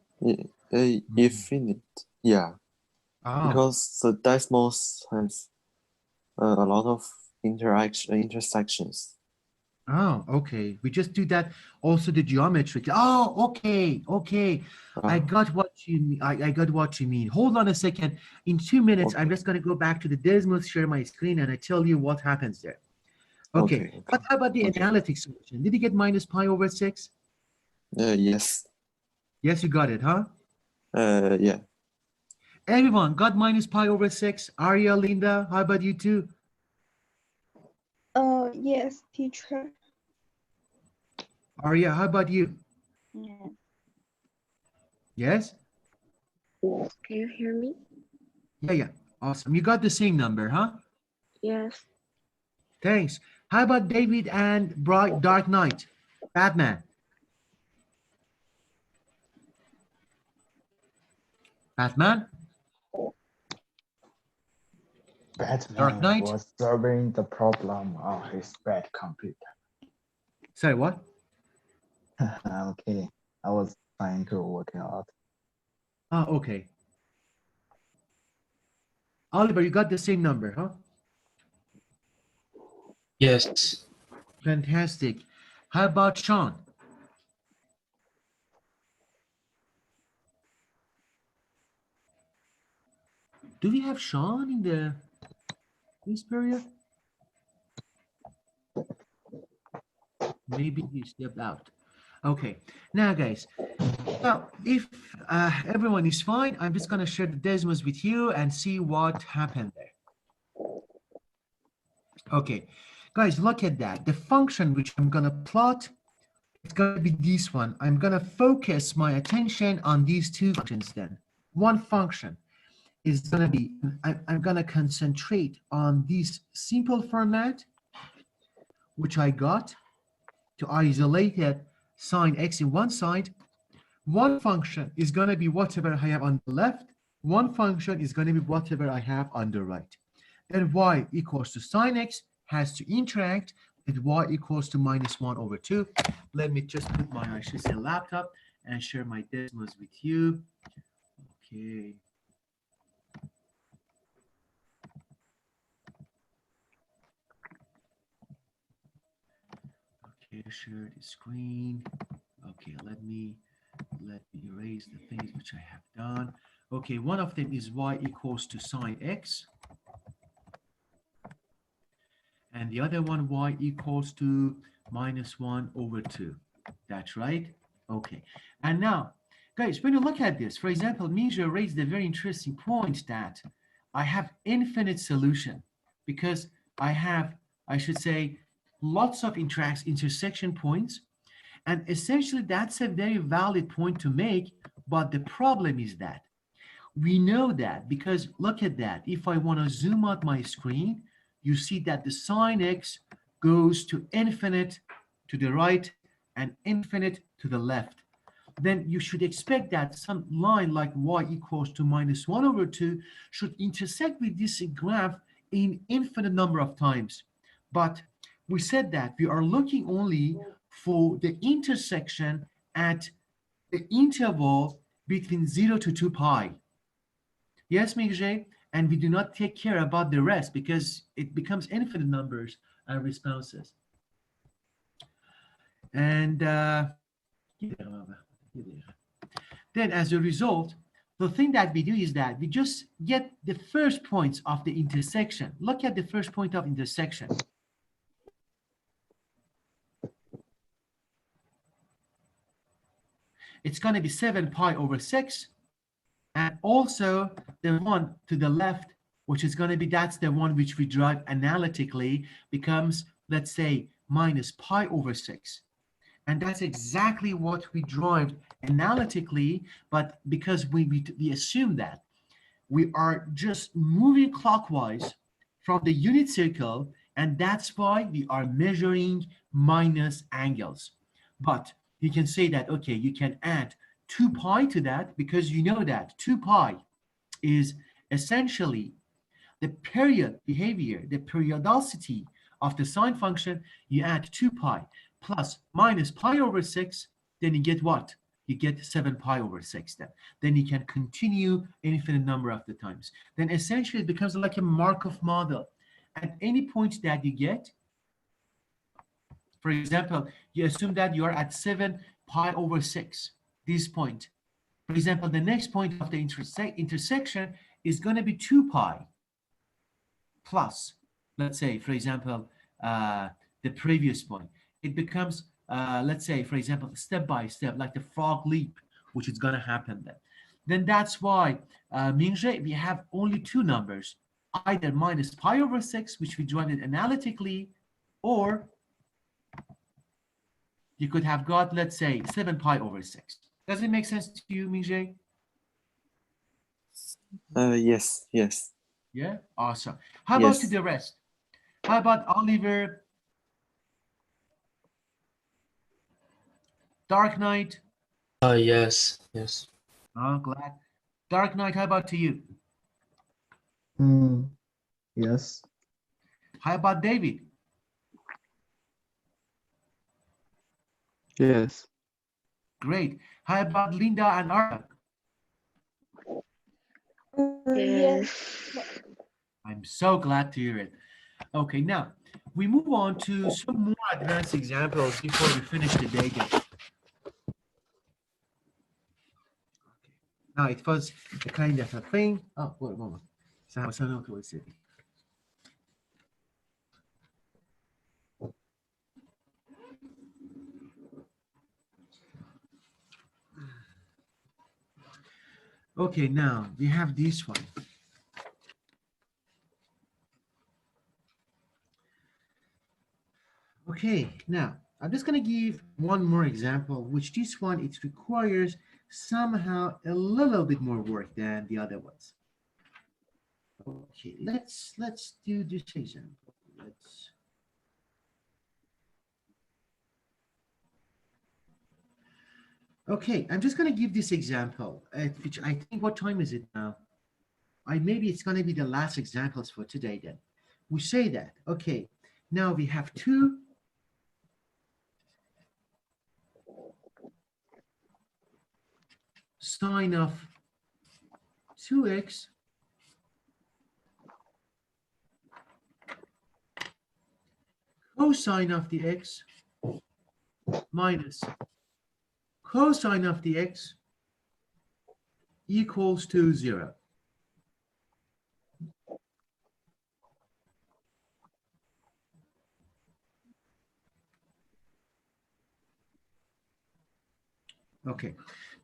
Infinite. Yeah. Oh, Because the decimals has a lot of intersections. oh, okay. We just do that. Also the geometric. Oh, okay, okay. I got what you mean. I got what you mean. Hold on a second. In 2 minutes, I'm Okay. just going to go back to the Desmos, share my screen, and I tell you what happens there. Okay. Okay. But how about the Okay. analytic solution? Did you get minus pi over 6? Yes. Yes, you got it, huh? Yeah. Everyone got minus pi over 6? Arya, Linda, how about you two? Yes, teacher. Arya, how about you? Yeah. Yes? Can you hear me? Yeah. Awesome. You got the same number, huh? Yes. Thanks. How about David and Dark Knight? Batman. Batman? Dark Batman Knight? was solving the problem on his bad computer. Sorry, what? I'm kidding. I was trying to work it out. Oh, okay. Oliver, you got the same number, huh? Yes. Fantastic. How about Shawn? Do we have Shawn in this period? Maybe he stepped out. Okay. Now, guys, now if everyone is fine, I'm just going to share the Desmos with you and see what happened there. Okay. Guys, look at that. The function which I'm going to plot, it's going to be this one. I'm going to focus my attention on these two functions then. One function is going to be, I'm going to concentrate on this simple format, which I got to isolate it, sine x in one side. One function is going to be whatever I have on the left. One function is going to be whatever I have on the right. Then y equals to sine x has to interact with y equals to minus 1 over 2. Let me just put my, I should say, laptop and share my Desmos with you. Okay. Okay, share the screen. Okay, let me erase the things which I have done. Okay, one of them is y equals to sine x. And the other one, y equals to minus 1 over 2. That's right? Okay. And now, guys, when you look at this, for example, Misha raised a very interesting point that I have infinite solution because I have, I should say, lots of intersection points. And essentially, that's a very valid point to make. But the problem is that we know that because look at that. If I want to zoom out my screen, you see that the sine x goes to infinite to the right and infinite to the left. then you should expect that some line like y equals to -1/2 should intersect with this graph in infinite number of times. But we said that we are looking only for the intersection at the interval between 0 to 2 pi. Yes, Mingje? And we do not take care about the rest because it becomes infinite numbers and responses. And then as a result, the thing that we do is that we just get the first points of the intersection. Look at the first point of intersection. It's going to be 7 pi over 6. And also the one to the left, which is going to be, that's the one which we drive analytically, becomes, let's say, minus pi over 6. And that's exactly what we drive analytically, but because we assume that we are just moving clockwise from the unit circle, and that's why we are measuring minus angles. But you can say that, okay, you can add 2 pi to that because you know that 2 pi is essentially the period behavior, the periodicity of the sine function. You add 2 pi plus minus pi over 6, then you get what? You get 7 pi over 6 then. Then you can continue infinite number of the times. Then essentially it becomes like a Markov model. At any point that you get, for example, you assume that you are at 7 pi over 6, this point. For example, the next point of the intersection is going to be 2 pi plus, let's say, for example, the previous point. It becomes, let's say, for example, step by step, like the frog leap, which is going to happen then. Then that's why, Mingje, we have only 2 numbers, either minus pi over 6, which we draw it analytically, or you could have got, let's say, 7 pi over 6. Does it make sense to you, Mingje? Yes, yes. Yeah, awesome. How about to Yes. the rest? How about Oliver? Dark Knight? Yes, yes. Oh, glad. Dark Knight, how about to you? Yes. How about David? Yes. Great. How about Linda and Arta? Yes. I'm so glad to hear it. Okay, now we move on to some more advanced examples before we finish the day game. Now it was a kind of a thing. Oh, wait a moment. Okay, now we have this one. Okay, now I'm just going to give one more example, which this one, it requires somehow a little bit more work than the other ones. Okay, let's do this example. Okay, I'm just going to give this example, which I think, what time is it now? Maybe it's going to be the last examples for today then. We say that, okay, now we have 2 sine of 2x cosine of the x minus cosine of the x equals to 0. Okay,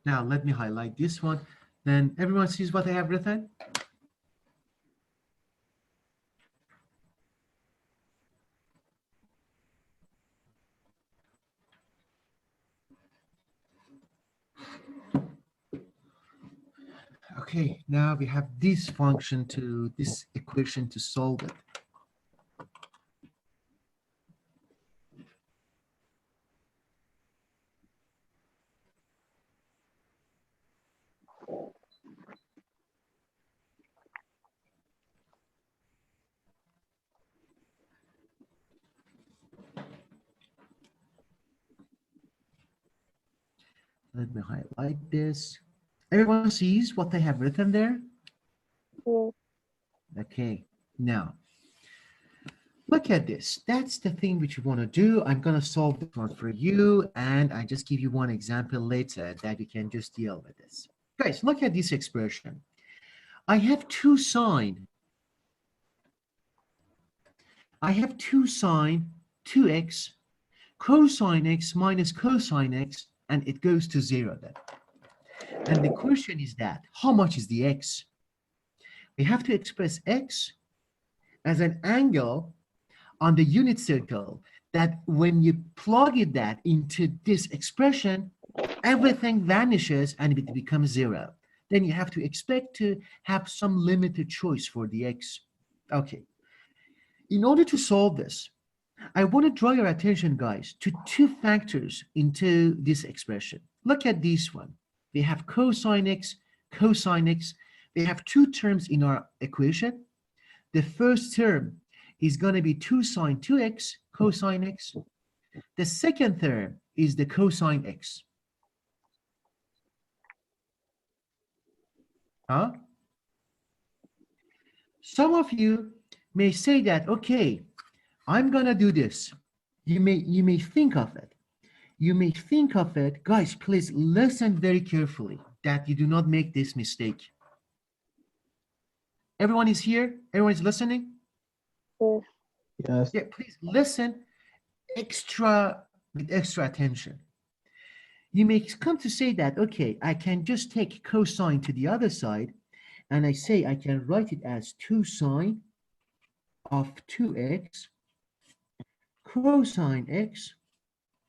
now let me highlight this one. Then everyone sees what I have written? Okay, now we have this function to this equation to solve it. Let me highlight this. Everyone sees what they have written there? Yes. Okay, now look at this. That's the thing which you want to do. I'm going to solve this one for you, and I just give you one example later that you can just deal with this. Guys, look at this expression. I have 2 sine. I have 2 sine 2x cosine x minus cosine x, and it goes to 0 then. And the question is that, how much is the x? We have to express x as an angle on the unit circle that when you plug it that into this expression, everything vanishes and it becomes 0. Then you have to expect to have some limited choice for the x. Okay. In order to solve this, I want to draw your attention, guys, to 2 factors into this expression. Look at this one. We have cosine x, cosine x. We have 2 terms in our equation. The first term is going to be 2 sine 2x, cosine x. The second term is the cosine x. Huh? Some of you may say that, okay, I'm going to do this. You may think of it. You may think of it. Guys, please listen very carefully that you do not make this mistake. Everyone is here? Everyone is listening? Yes. Yes. Yeah, please listen with extra attention. You may come to say that, okay, I can just take cosine to the other side, and I say I can write it as 2 sine of 2x cosine x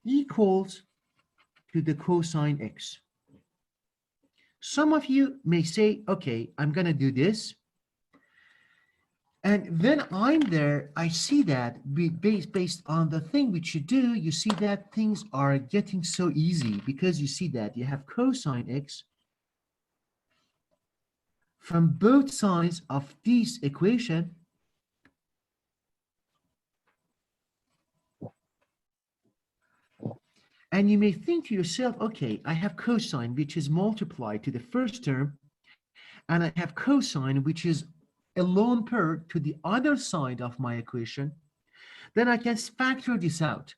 equals to the cosine x. Some of you may say, okay, I'm going to do this. And then I'm there, I see that based on the thing which you do, you see that things are getting so easy because you see that you have cosine x from both sides of this equation. And you may think to yourself, okay, I have cosine, which is multiplied to the first term, and I have cosine, which is a lone pair to the other side of my equation. Then I can factor this out.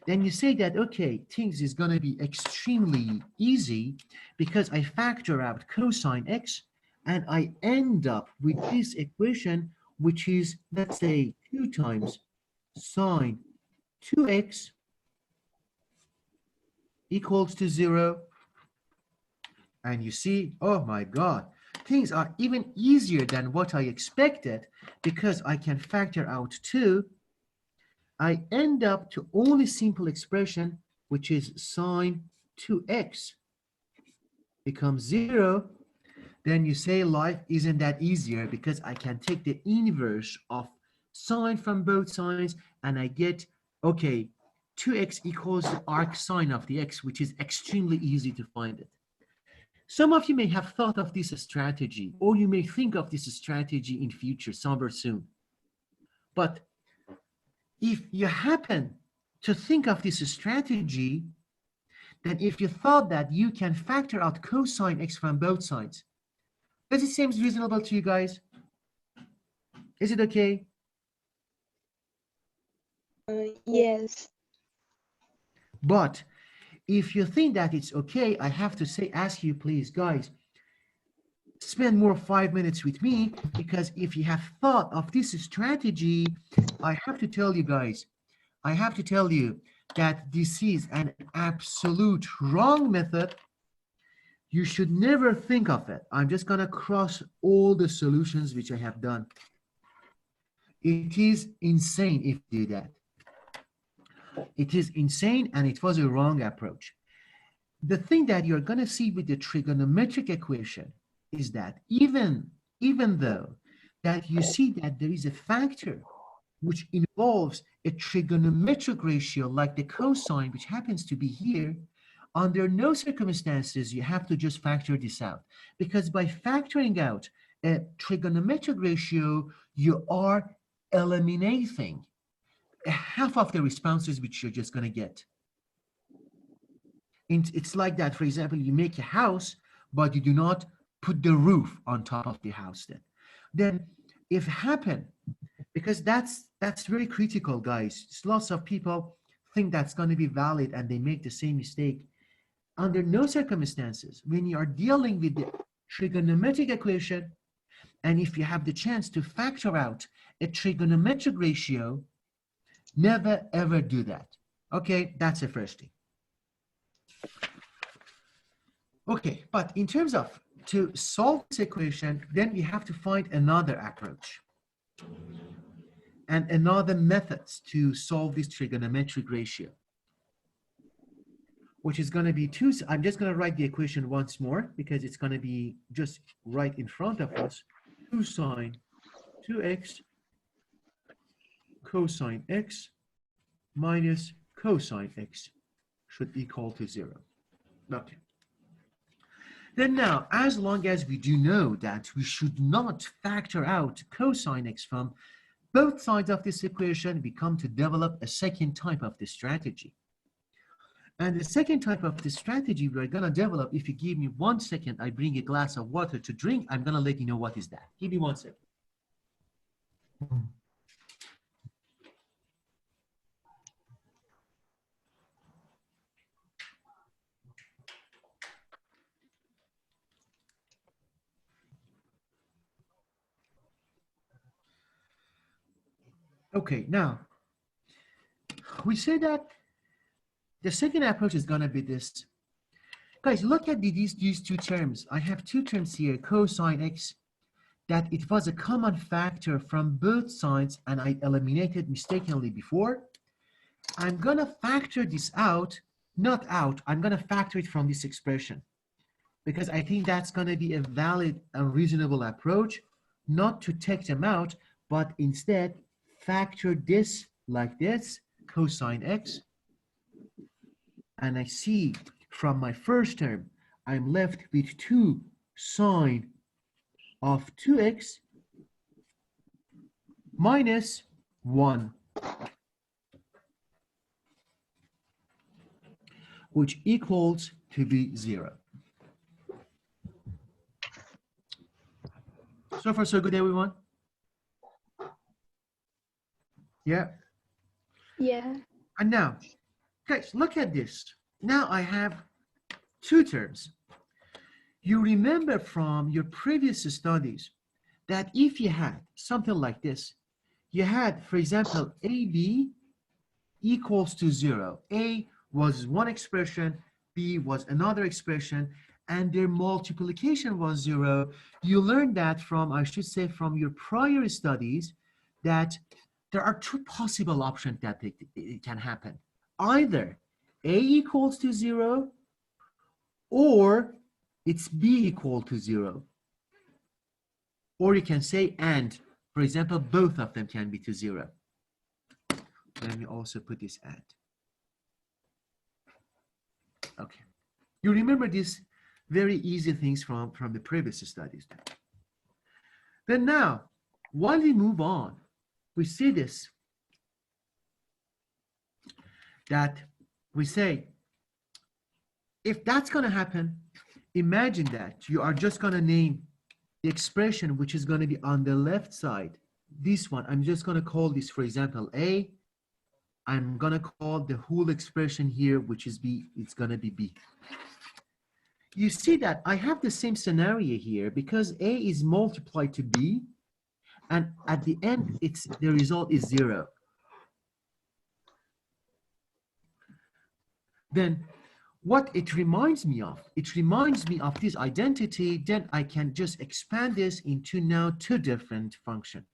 Then you say that, okay, things is going to be extremely easy because I factor out cosine x, and I end up with this equation, which is, let's say, 2 times sine 2x equals to 0. And you see, oh my God, things are even easier than what I expected because I can factor out 2. I end up to only simple expression, which is sine 2x becomes 0. Then you say life isn't that easier because I can take the inverse of sine from both sides and I get, okay, 2x equals the arc sine of the x, which is extremely easy to find it. Some of you may have thought of this strategy, or you may think of this strategy in future, somewhere soon. But if you happen to think of this strategy, then if you thought that you can factor out cosine x from both sides, does it seem reasonable to you guys? Is it okay? Yes. But if you think that it's okay, I have to say, ask you, please, guys, spend more 5 minutes with me, because if you have thought of this strategy, I have to tell you guys, I have to tell you that this is an absolute wrong method. You should never think of it. I'm just going to cross all the solutions which I have done. It is insane if you do that. It is insane, and it was a wrong approach. The thing that you're going to see with the trigonometric equation is that even though that you see that there is a factor which involves a trigonometric ratio like the cosine, which happens to be here, under no circumstances you have to just factor this out, because by factoring out a trigonometric ratio, you are eliminating half of the responses which you're just going to get. It's like that. For example, you make a house, but you do not put the roof on top of the house. Then if happen, because that's very critical, guys. Lots of people think that's going to be valid and they make the same mistake. Under no circumstances, when you are dealing with the trigonometric equation, and if you have the chance to factor out a trigonometric ratio, never ever do that. Okay, that's the first thing. Okay, but in terms of to solve this equation, then we have to find another approach and another methods to solve this trigonometric ratio, which is going to be two. I'm just going to write the equation once more because it's going to be just right in front of us. 2 sine 2x cosine x minus cosine x should equal to 0. Okay. Then now, as long as we do know that we should not factor out cosine x from both sides of this equation, we come to develop a second type of this strategy. And the second type of this strategy we're going to develop, if you give me 1 second, I bring a glass of water to drink, I'm going to let you know what is that. Give me 1 second. Okay, now, we say that the second approach is going to be this. Guys, look at these two terms. I have two terms here, cosine x, that it was a common factor from both sides and I eliminated mistakenly before. I'm going to factor this out, not out, I'm going to factor it from this expression because I think that's going to be a valid and reasonable approach, not to take them out, but instead factor this like this, cosine x, and I see from my first term, I'm left with 2 sine of 2x minus 1, which equals to be 0. So far, so good, everyone? Yeah? Yeah. And now, guys, look at this. Now I have 2 terms. You remember from your previous studies that if you had something like this, you had, for example, AB equals to 0. A was one expression, B was another expression, and their multiplication was 0. You learned that from, I should say, from your prior studies, that there are 2 possible options that it can happen. Either A equals to 0 or it's B equal to 0. Or you can say and. For example, both of them can be to 0. Let me also put this and. Okay. You remember these very easy things from the previous studies. Then now, while we move on, we see this, that we say, if that's going to happen, imagine that you are just going to name the expression which is going to be on the left side. This one, I'm just going to call this, for example, A. I'm going to call the whole expression here, which is B, it's going to be B. You see that I have the same scenario here because A is multiplied to B, and at the end, the result is 0. Then what it reminds me of this identity, then I can just expand this into now 2 different functions.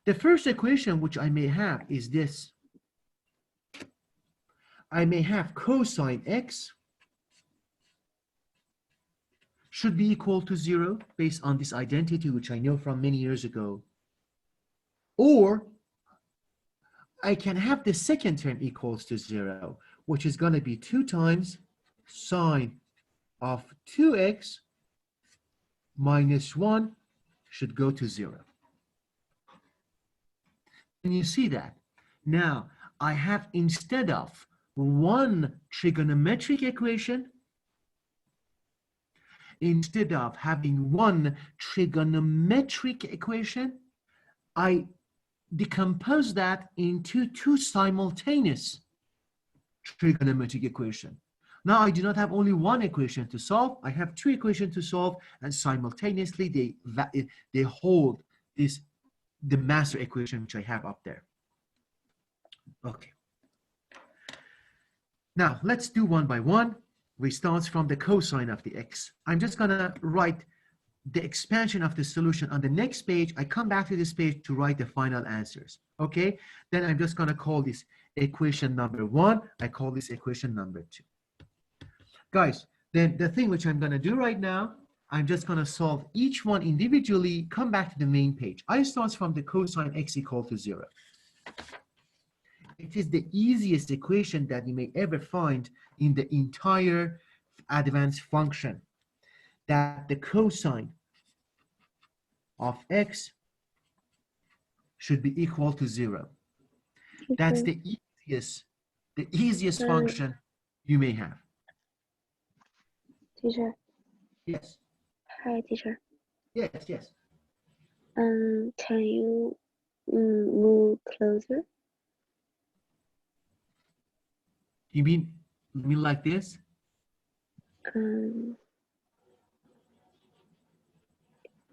The first equation which I may have is this. I may have cosine x should be equal to 0 based on this identity which I know from many years ago. Or I can have the second term equals to 0, which is going to be 2 times sine of 2x minus 1 should go to 0. And you see that. Now, I have, instead of one trigonometric equation instead of having one trigonometric equation, I decompose that into two simultaneous trigonometric equation. Now I do not have only one equation to solve, I have two equations to solve, and simultaneously they hold the master equation which I have up there. Okay. Now let's do one by one. We start from the cosine of the x. I'm just gonna write the expansion of the solution on the next page. I come back to this page to write the final answers. Okay, then I'm just gonna call this equation number 1. I call this equation number 2. Guys, then the thing which I'm gonna do right now, I'm just gonna solve each one individually, come back to the main page. I start from the cosine x equal to 0. It is the easiest equation that you may ever find in the entire advanced function, that the cosine of x should be equal to 0. That's the easiest function you may have. Teacher. Yes. Hi, teacher. Yes. Can you move closer? You mean like this?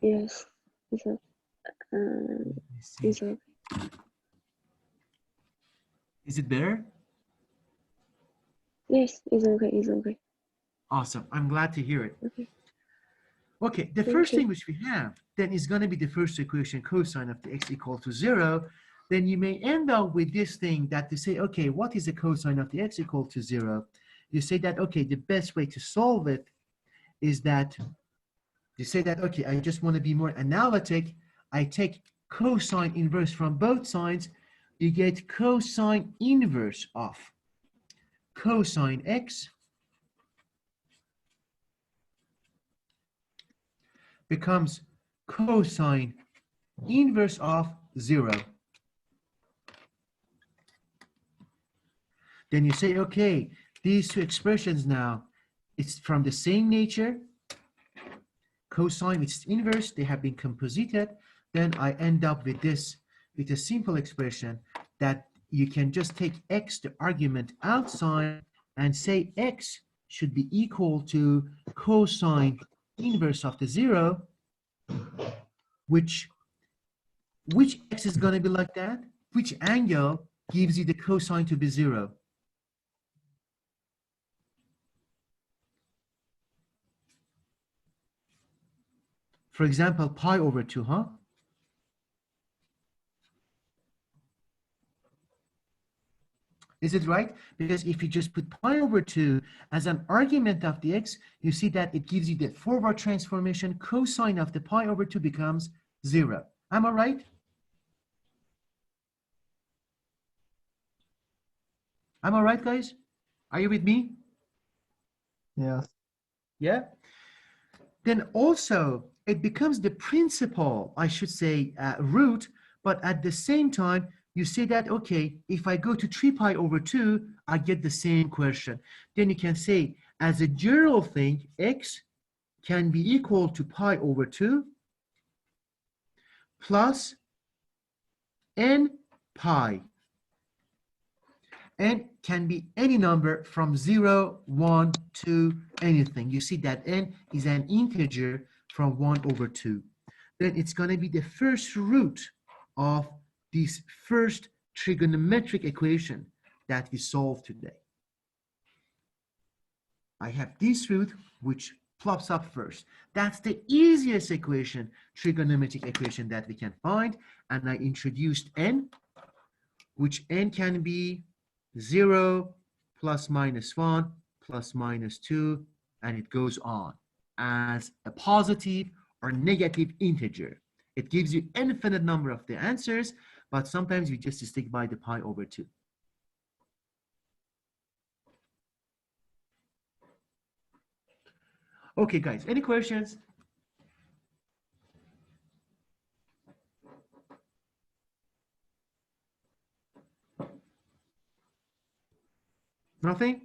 Yes. It's okay. It's okay. Is it better? Yes, it's okay. It's okay. Awesome. I'm glad to hear it. Okay. Okay, the Thank first you. thing which we have then is going to be the first equation, cosine of the x equal to 0. Then you may end up with this thing that to say, okay, what is the cosine of the x equal to 0? You say that, okay, the best way to solve it is that you say that, okay, I just want to be more analytic. I take cosine inverse from both sides. You get cosine inverse of cosine x becomes cosine inverse of 0. Then you say, okay, these two expressions now, it's from the same nature. Cosine, which is inverse, they have been composited. Then I end up with this, with a simple expression that you can just take x, the argument, outside and say x should be equal to cosine inverse of the 0, which x is going to be like that? Which angle gives you the cosine to be 0? For example, pi over 2, huh? Is it right? Because if you just put pi over 2 as an argument of the x, you see that it gives you the forward transformation. Cosine of the pi over 2 becomes 0. Am I right? Am I right, guys? Are you with me? Yes. Yeah? Then also, it becomes the principal, I should say, root, but at the same time, you say that, okay, if I go to 3 pi over 2, I get the same question. Then you can say, as a general thing, x can be equal to pi over 2 plus n pi. N can be any number from 0, 1, 2, anything. You see that n is an integer from 1 over 2. Then it's going to be the first root of this first trigonometric equation that we solved today. I have this root which plops up first. That's the easiest equation, trigonometric equation that we can find. And I introduced n, which n can be 0 plus minus 1 plus minus 2, and it goes on as a positive or negative integer. It gives you infinite number of the answers, but sometimes you just stick by the pi over 2. Okay, guys, any questions? Nothing?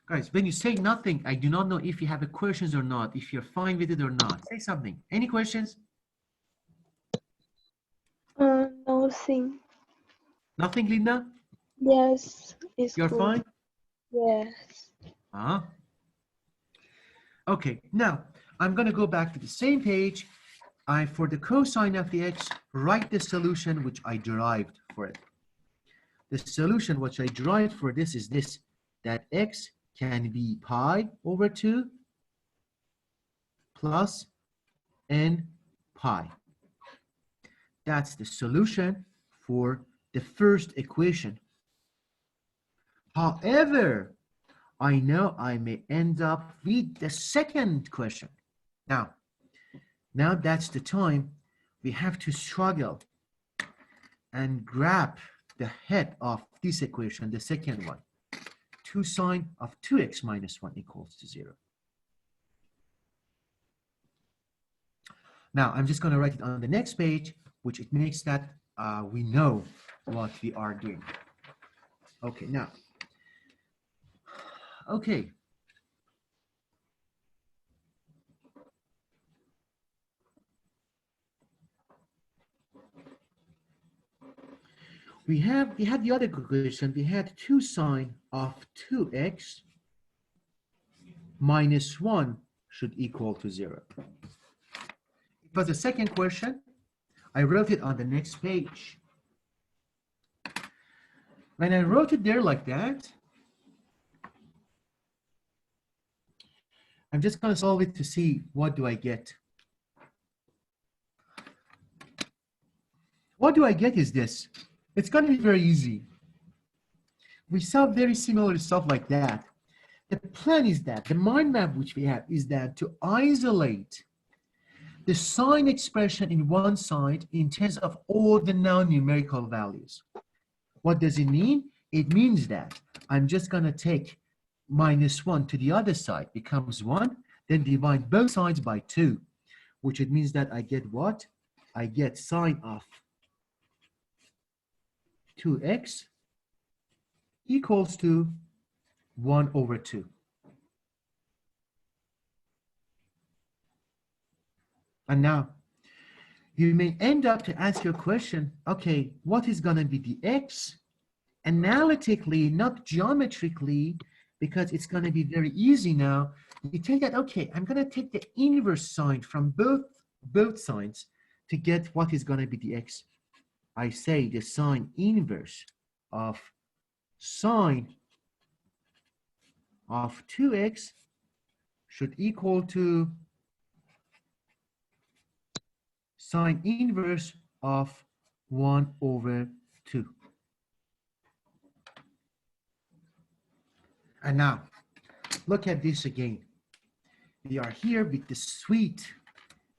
Guys, when you say nothing, I do not know if you have questions or not, if you're fine with it or not. Say something. Any questions? Nothing. Nothing, Linda? Yes, it's You're good. fine? Yes. Okay, now I'm going to go back to the same page. For the cosine of the x, write the solution which I derived for it. The solution which I derived for this is this, that x can be pi over 2 plus n pi. That's the solution for the first equation. However, I know I may end up with the second question. Now that's the time we have to struggle and grab the head of this equation, the second one. 2 sine of 2x minus 1 equals to 0. Now, I'm just going to write it on the next page, which it makes that we know what we are doing. Okay, now. Okay. We had the other equation. We had 2 sine of 2x minus 1 should equal to 0. It was the second question. I wrote it on the next page. When I wrote it there like that, I'm just going to solve it to see what do I get. What do I get is this. It's going to be very easy. We saw very similar stuff like that. The plan is that, the mind map which we have is that to isolate the sine expression in one side in terms of all the non-numerical values. What does it mean? It means that I'm just going to take minus 1 to the other side, becomes 1, then divide both sides by 2, which it means that I get what? I get sine of 2x equals to 1 over 2. And now, you may end up to ask your question, okay, what is going to be the x? Analytically, not geometrically, because it's going to be very easy now. You take that, okay, I'm going to take the inverse sine from both sides to get what is going to be the x. I say the sine inverse of sine of 2x should equal to sine inverse of 1 over 2. And now, look at this again. We are here with the sweet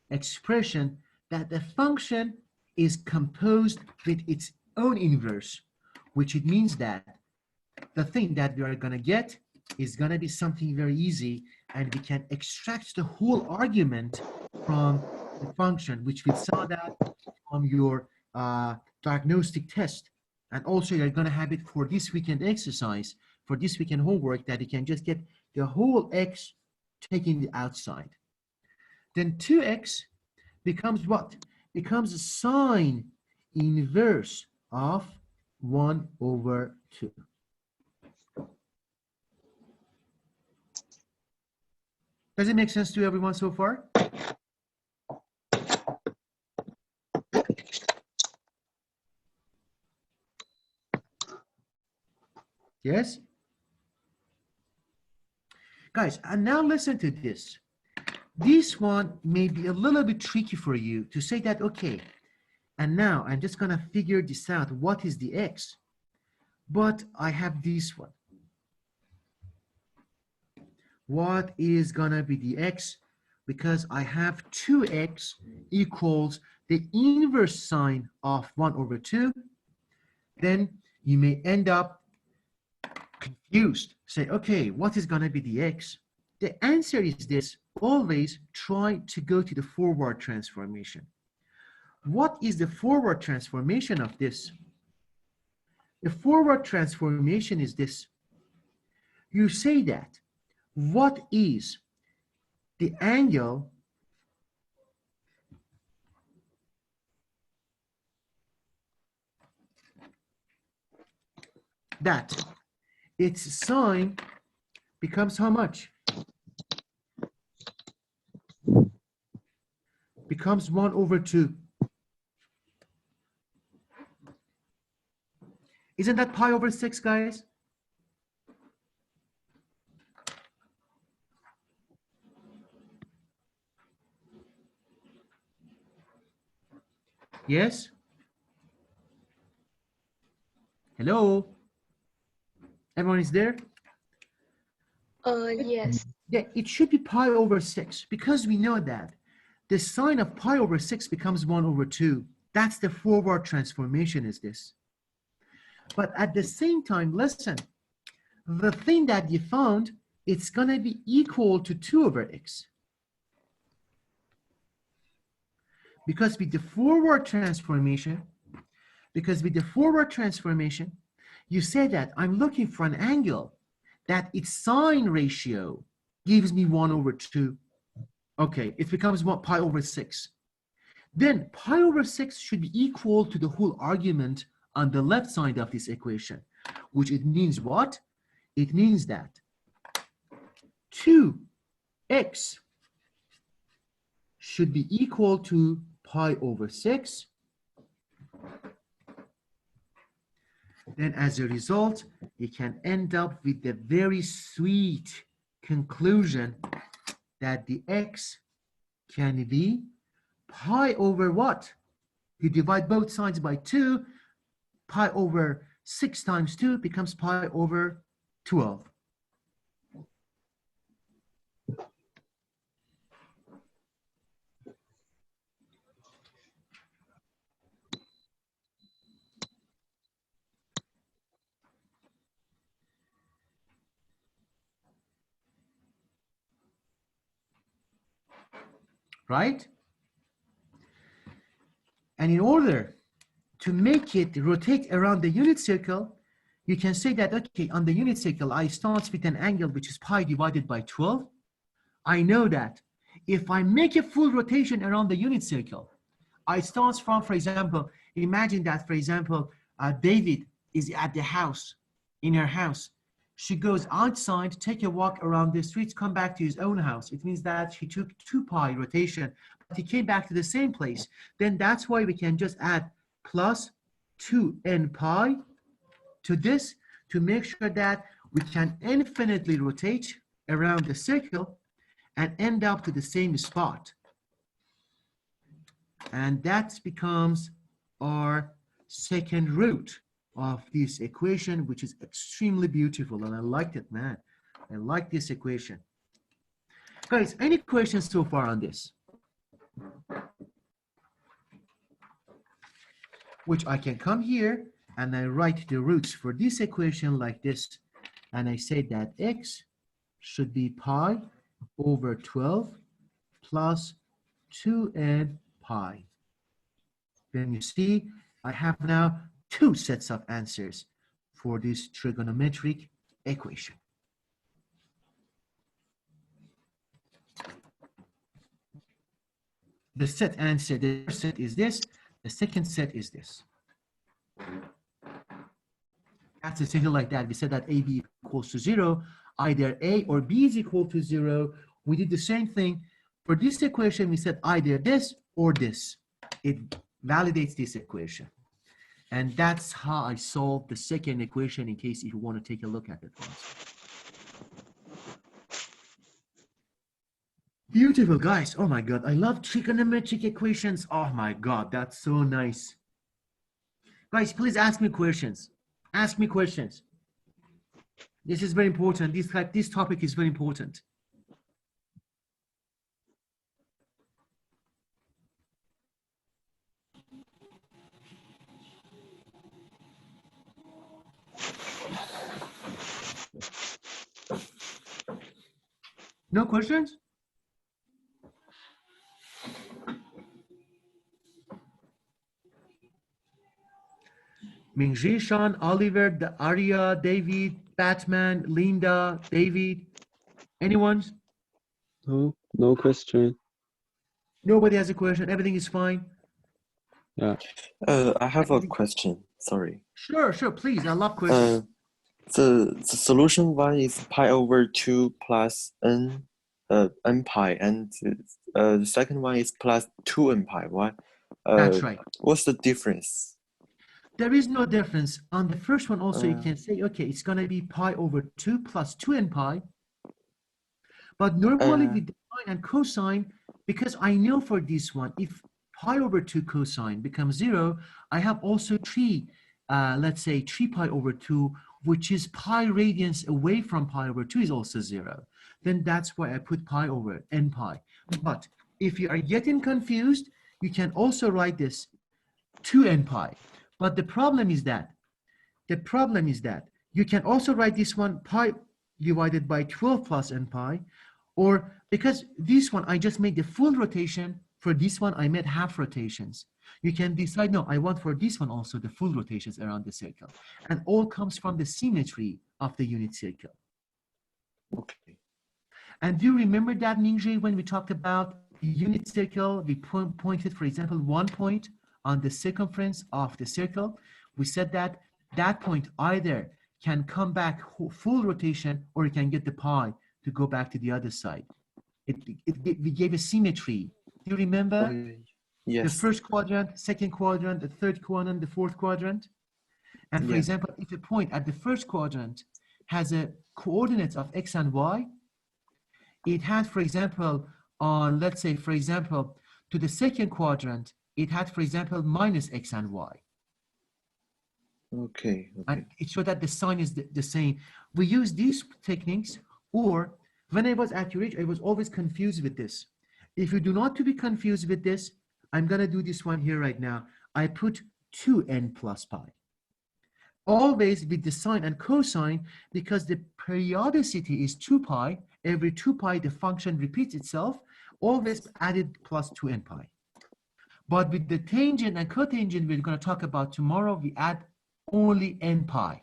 expression that the function is composed with its own inverse, which it means that the thing that we are going to get is going to be something very easy, and we can extract the whole argument from the function, which we saw that from your diagnostic test. And also you're going to have it for this weekend exercise, for this weekend homework, that you can just get the whole x taking the outside. Then 2x becomes what? Becomes a sine inverse of 1 over 2. Does it make sense to everyone so far? Yes? Guys, and now listen to this. This one may be a little bit tricky for you to say that, okay, and now I'm just going to figure this out. What is the x? But I have this one. What is going to be the x? Because I have 2x equals the inverse sine of 1 over 2. Then you may end up confused. Say, okay, what is going to be the x? The answer is this. Always try to go to the forward transformation. What is the forward transformation of this? The forward transformation is this. You say that what is the angle that its sine becomes how much? Becomes 1/2. Isn't that pi/6, guys? Yes? Hello? Everyone is there? Yes. Yeah, it should be pi/6 because we know that the sine of pi/6 becomes 1/2. That's the forward transformation is this. But at the same time, listen, the thing that you found, it's going to be equal to 2/x. Because with the forward transformation, you say that I'm looking for an angle that its sine ratio gives me 1/2. Okay, it becomes pi/6. Then pi/6 should be equal to the whole argument on the left side of this equation, which it means what? It means that 2x should be equal to pi/6. Then as a result, you can end up with the very sweet conclusion that the x can be pi/what? You divide both sides by 2, pi/6 times 2 becomes pi/12. Right? And in order to make it rotate around the unit circle, you can say that, okay, on the unit circle, I start with an angle which is pi divided by 12. I know that if I make a full rotation around the unit circle, I start from, for example, imagine that, for example, David is at the house, in her house. She goes outside, take a walk around the streets, come back to his own house. It means that she took 2 pi rotation, but he came back to the same place. Then that's why we can just add plus 2n pi to this to make sure that we can infinitely rotate around the circle and end up to the same spot. And that becomes our second root of this equation, which is extremely beautiful. And I liked it, man. I like this equation. Guys, any questions so far on this? Which I can come here and I write the roots for this equation like this. And I say that x should be pi/12 plus 2n pi. Then you see, I have now 2 sets of answers for this trigonometric equation. The set answer, the first set is this, the second set is this. That's essentially like that. We said that AB equals to 0, either A or B is equal to 0. We did the same thing. For this equation, we said either this or this. It validates this equation. And that's how I solved the second equation in case if you want to take a look at it once. Beautiful, guys. Oh my God, I love trigonometric equations. Oh my God, that's so nice. Guys, please ask me questions. Ask me questions. This is very important. This topic is very important. No questions? Mingji, Sean, Oliver, Arya, David, Batman, Linda, David. Anyone? No question. Nobody has a question. Everything is fine. Yeah. I have a question. Sorry. Sure, please. I love questions. The solution one is pi over 2 plus n pi, and the second one is plus 2n pi. Why? That's right. What's the difference? There is no difference. On the first one also, you can say, okay, it's going to be pi over 2 plus 2n pi. But normally with the sine and cosine, because I know for this one, if pi over 2 cosine becomes 0, I have also 3, let's say 3 pi over 2, which is pi radians away from pi over 2 is also 0. Then that's why I put pi over n pi. But if you are getting confused, you can also write this 2n pi. But the problem is that you can also write this one pi divided by 12 plus n pi, or because this one I just made the full rotation, for this one I made half rotations. You can decide, no, I want for this one also the full rotations around the circle. And all comes from the symmetry of the unit circle. Okay. And do you remember that, Mingji, when we talked about the unit circle, we pointed, for example, one point on the circumference of the circle. We said that that point either can come back full rotation or it can get the pi to go back to the other side. We gave a symmetry. Do you remember? Yes. The first quadrant, second quadrant, the third quadrant, the fourth quadrant. And for example, if a point at the first quadrant has a coordinates of x and y, it had, for example, on, let's say, for example, to the second quadrant, it had, for example, minus x and y. Okay. And it showed that the sign is the same. We use these techniques, or when I was at your age, I was always confused with this. If you do not to be confused with this, I'm going to do this one here right now. I put 2n plus pi. Always with the sine and cosine, because the periodicity is 2 pi. Every 2 pi, the function repeats itself. Always added plus 2n pi. But with the tangent and cotangent we're going to talk about tomorrow, we add only n pi.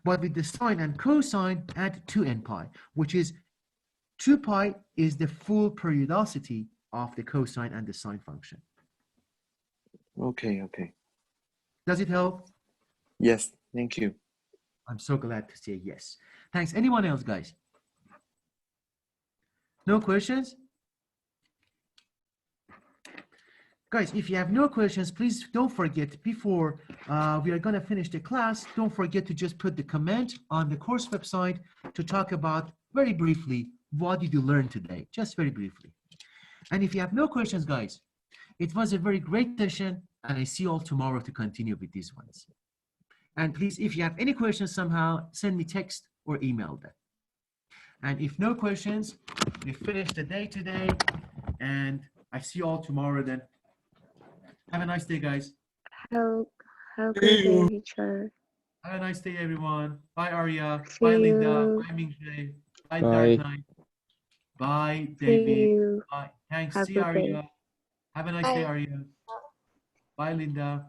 But with the sine and cosine, add 2n pi, which is 2 pi is the full periodicity of the cosine and the sine function. Okay. Does it help? Yes, thank you. I'm so glad to say yes. Thanks. Anyone else, guys? No questions? Guys, if you have no questions, please don't forget, before we are going to finish the class, don't forget to just put the comment on the course website to talk about very briefly what did you learn today, just very briefly. And if you have no questions, guys, it was a very great session, and I see you all tomorrow to continue with these ones. And please, if you have any questions somehow, send me text or email them. And if no questions, we finish the day today, and I see you all tomorrow then. Have a nice day, guys. Have a good day, teacher. Have a nice day, everyone. Bye, Arya. See Bye, Linda. you. Bye, Mingjae. Bye, Bye. Dark Knight. Bye, See David. you. Bye. Thanks. Have See a you, good day. Arya. Have a nice day, Arya. Bye, Linda.